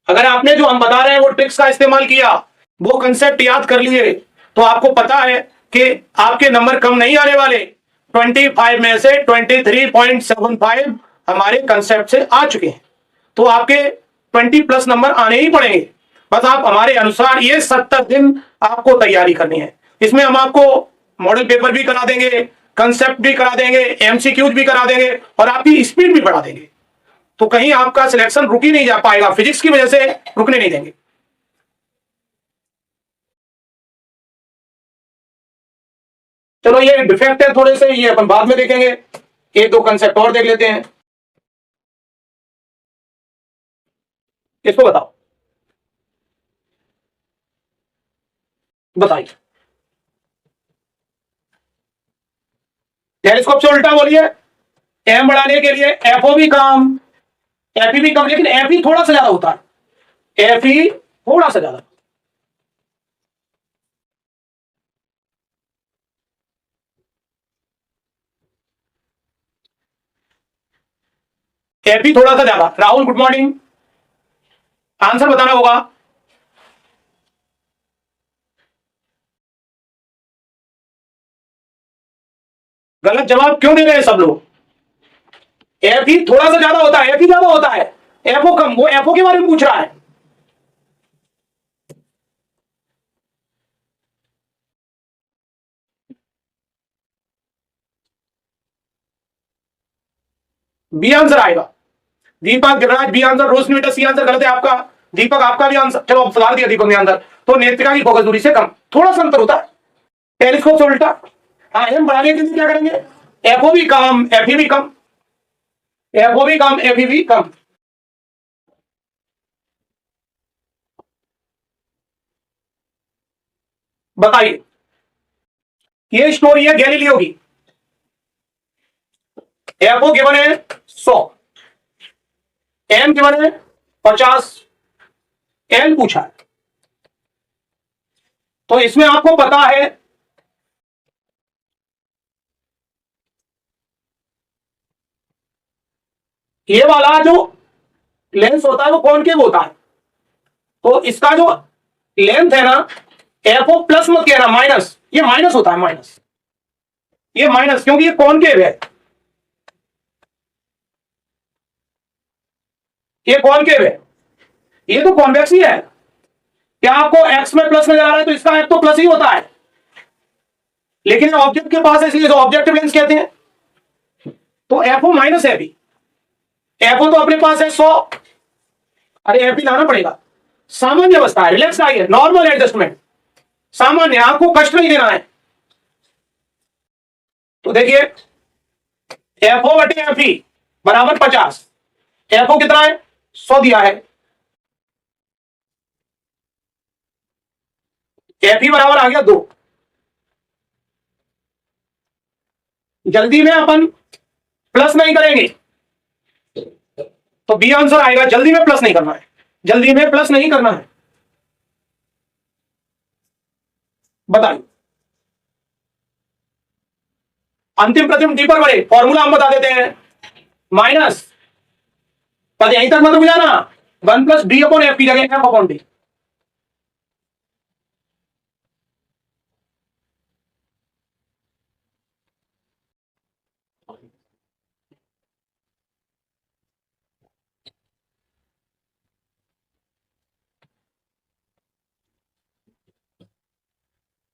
अगर आपने जो हम बता रहे हैं वो ट्रिक्स का इस्तेमाल किया, वो कंसेप्ट याद कर लिए, तो आपको पता है कि आपके नंबर कम नहीं आने वाले। 25 में से 23.75 हमारे कंसेप्ट से आ चुके हैं, तो आपके 20+ नंबर आने ही पड़ेंगे। बस आप हमारे अनुसार ये 70 दिन आपको तैयारी करनी है। इसमें हम आपको मॉडल पेपर भी करा देंगे, कंसेप्ट भी करा देंगे, एमसीक्यूज भी करा देंगे, और आपकी स्पीड भी बढ़ा देंगे। तो कहीं आपका सिलेक्शन रुक ही नहीं जा पाएगा, फिजिक्स की वजह से रुकने नहीं देंगे। चलो ये डिफेक्ट है थोड़े से, ये अपन बाद में देखेंगे। एक दो कंसेप्ट और देख लेते हैं। इसको बताओ, बताइए। टेलीस्कोप से उल्टा बोलिए। एम बढ़ाने के लिए एफओ भी कम, एफई भी कम, लेकिन एफई थोड़ा सा ज्यादा होता है। एफई थोड़ा सा ज्यादा। एफई थोड़ा सा ज्यादा। राहुल गुड मॉर्निंग, आंसर बताना होगा। गलत जवाब क्यों दे रहे हैं सब लोग? एफई थोड़ा सा ज्यादा होता है, एफई ज्यादा होता है, एफओ कम। वो एफओ के बारे में पूछ रहा है। बी आंसर आएगा। दीपक, गिरिराज बी आंसर, रोशनी बेटा सी आंसर गलत है आपका। दीपक आपका भी आंसर, चलो अब सुधार दिया दीपक ने आंसर। तो नेत्रिका की फोकस दूरी से कम, थोड़ा सा अंतर होता है। टेलीस्कोप से उल्टा। हाँ, एम बढ़ाने के लिए क्या करेंगे? एफओ भी कम, एफई भी कम, एफओ भी कम, एफई भी कम। बताइए। ये स्टोरी है गैलीलियो की। एफओ गिवन है 100, एम गिवन है 50, एल पूछा है। तो इसमें आपको पता है ये वाला जो लेंस होता है वो कॉनकेव होता है। तो इसका जो लेंथ है ना, एफओ प्लस मत कहना, माइनस। ये माइनस होता है, माइनस। ये माइनस, क्योंकि ये कॉनकेव है, ये कॉनकेव है, ये तो कॉन्वेक्स ही है। क्या आपको एक्स में प्लस नजर आ रहा है? तो इसका एफ तो प्लस ही होता है, लेकिन ऑब्जेक्ट के पास है, इसलिए तो ऑब्जेक्टिव लेंस कहते हैं। तो एफओ माइनस है अभी। एफओ तो अपने पास है 100। अरे एफ भी लाना पड़ेगा। सामान्य अवस्था है, रिलैक्स आइए, नॉर्मल एडजस्टमेंट, सामान्य, आपको कष्ट नहीं देना है। तो देखिए, एफओ बटे एफई बराबर 50। एफओ कितना है? 100 दिया है। एफई बराबर आ गया 2। जल्दी में अपन प्लस नहीं करेंगे, तो बी आंसर आएगा। जल्दी में प्लस नहीं करना है, जल्दी में प्लस नहीं करना है। बताइए, अंतिम प्रतिम डी पर बड़े, फॉर्मूला हम बता देते हैं। माइनस पद यहीं तक मतलब बुझाना, 1 प्लस डी अपॉन एफ की जगह F upon D.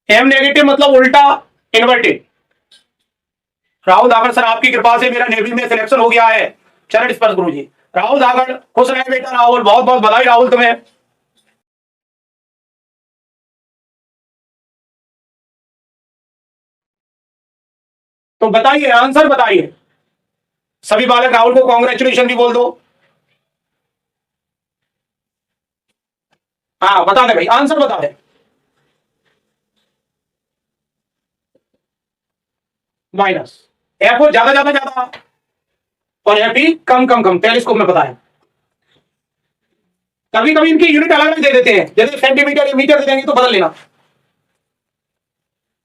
M negative मतलब उल्टा इन्वर्टेड। राहुल धागड़ सर, आपकी कृपा से मेरा नेवी में सिलेक्शन हो गया है। चरण स्पर्श गुरु जी। राहुल धागड़, खुश रहे बेटा राहुल, बहुत बहुत बधाई राहुल तुम्हें। तो बताइए, आंसर बताइए। सभी बालक राहुल को कॉन्ग्रेचुलेशन भी बोल दो। हाँ बता दे भाई, आंसर बता दे। माइनस एफ ओ ज्यादा ज्यादा ज्यादा और एफ ई कम कम कम, टेलीस्कोप में बताया। कभी कभी इनकी यूनिट अलग अलग दे देते हैं, जैसे सेंटीमीटर या मीटर दे देंगे तो बदल लेना।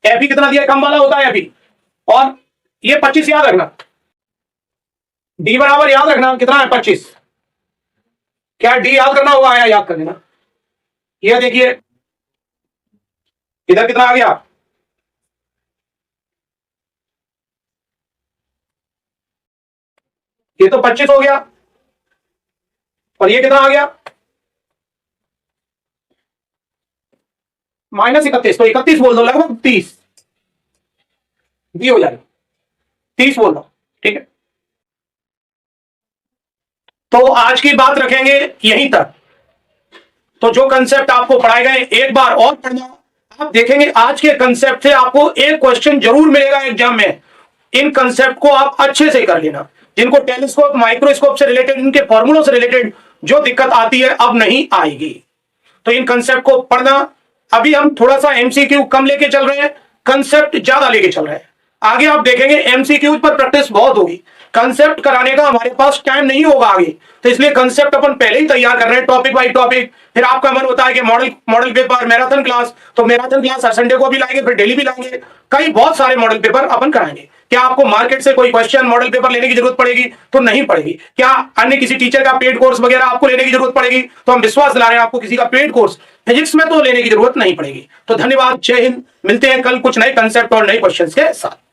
एफ ई कितना दिया, कम वाला होता है एफ ई। और ये 25 याद रखना, डी बराबर याद रखना कितना है 25। क्या डी याद करना होगा, आया याद कर लेना। ये देखिए इधर कितना आ गया, ये तो 25 हो गया, और ये कितना आ गया -31। तो 31 बोल दो, लगभग 30 भी हो जाएगा, 30 बोल दो, ठीक है। तो आज की बात रखेंगे यहीं तक। तो जो कंसेप्ट आपको पढ़ाए गए एक बार और पढ़ना, आप देखेंगे आज के कंसेप्ट से आपको एक क्वेश्चन जरूर मिलेगा एग्जाम में। इन कंसेप्ट को आप अच्छे से कर लेना। जिनको टेलीस्कोप माइक्रोस्कोप से रिलेटेड, इनके फॉर्मूलों से रिलेटेड जो दिक्कत आती है अब नहीं आएगी। तो इन कंसेप्ट को पढ़ना। अभी हम थोड़ा सा एमसीक्यू कम लेके चल रहे हैं, कंसेप्ट ज्यादा लेके चल रहे हैं। आगे आप देखेंगे एमसीक्यू पर प्रैक्टिस बहुत होगी, कंसेप्ट कराने का हमारे पास टाइम नहीं होगा आगे। तो इसलिए कंसेप्ट अपन पहले ही तैयार कर रहे हैं, टॉपिक बाई टॉपिक। फिर आपका मन होता है कि मॉडल पेपर, मैराथन क्लास, तो मैराथन क्लास हर संडे को भी लाएंगे, फिर डेली भी लाएंगे। कई बहुत सारे मॉडल पेपर अपन कराएंगे। क्या आपको मार्केट से कोई क्वेश्चन मॉडल पेपर लेने की जरूरत पड़ेगी? तो नहीं पड़ेगी। क्या अन्य किसी टीचर का पेड कोर्स वगैरह आपको लेने की जरूरत पड़ेगी? तो हम विश्वास दिला रहे हैं, आपको किसी का पेड कोर्स फिजिक्स में तो लेने की जरूरत नहीं पड़ेगी। तो धन्यवाद, जय हिंद। मिलते हैं कल कुछ नए कंसेप्ट और नए क्वेश्चंस के साथ।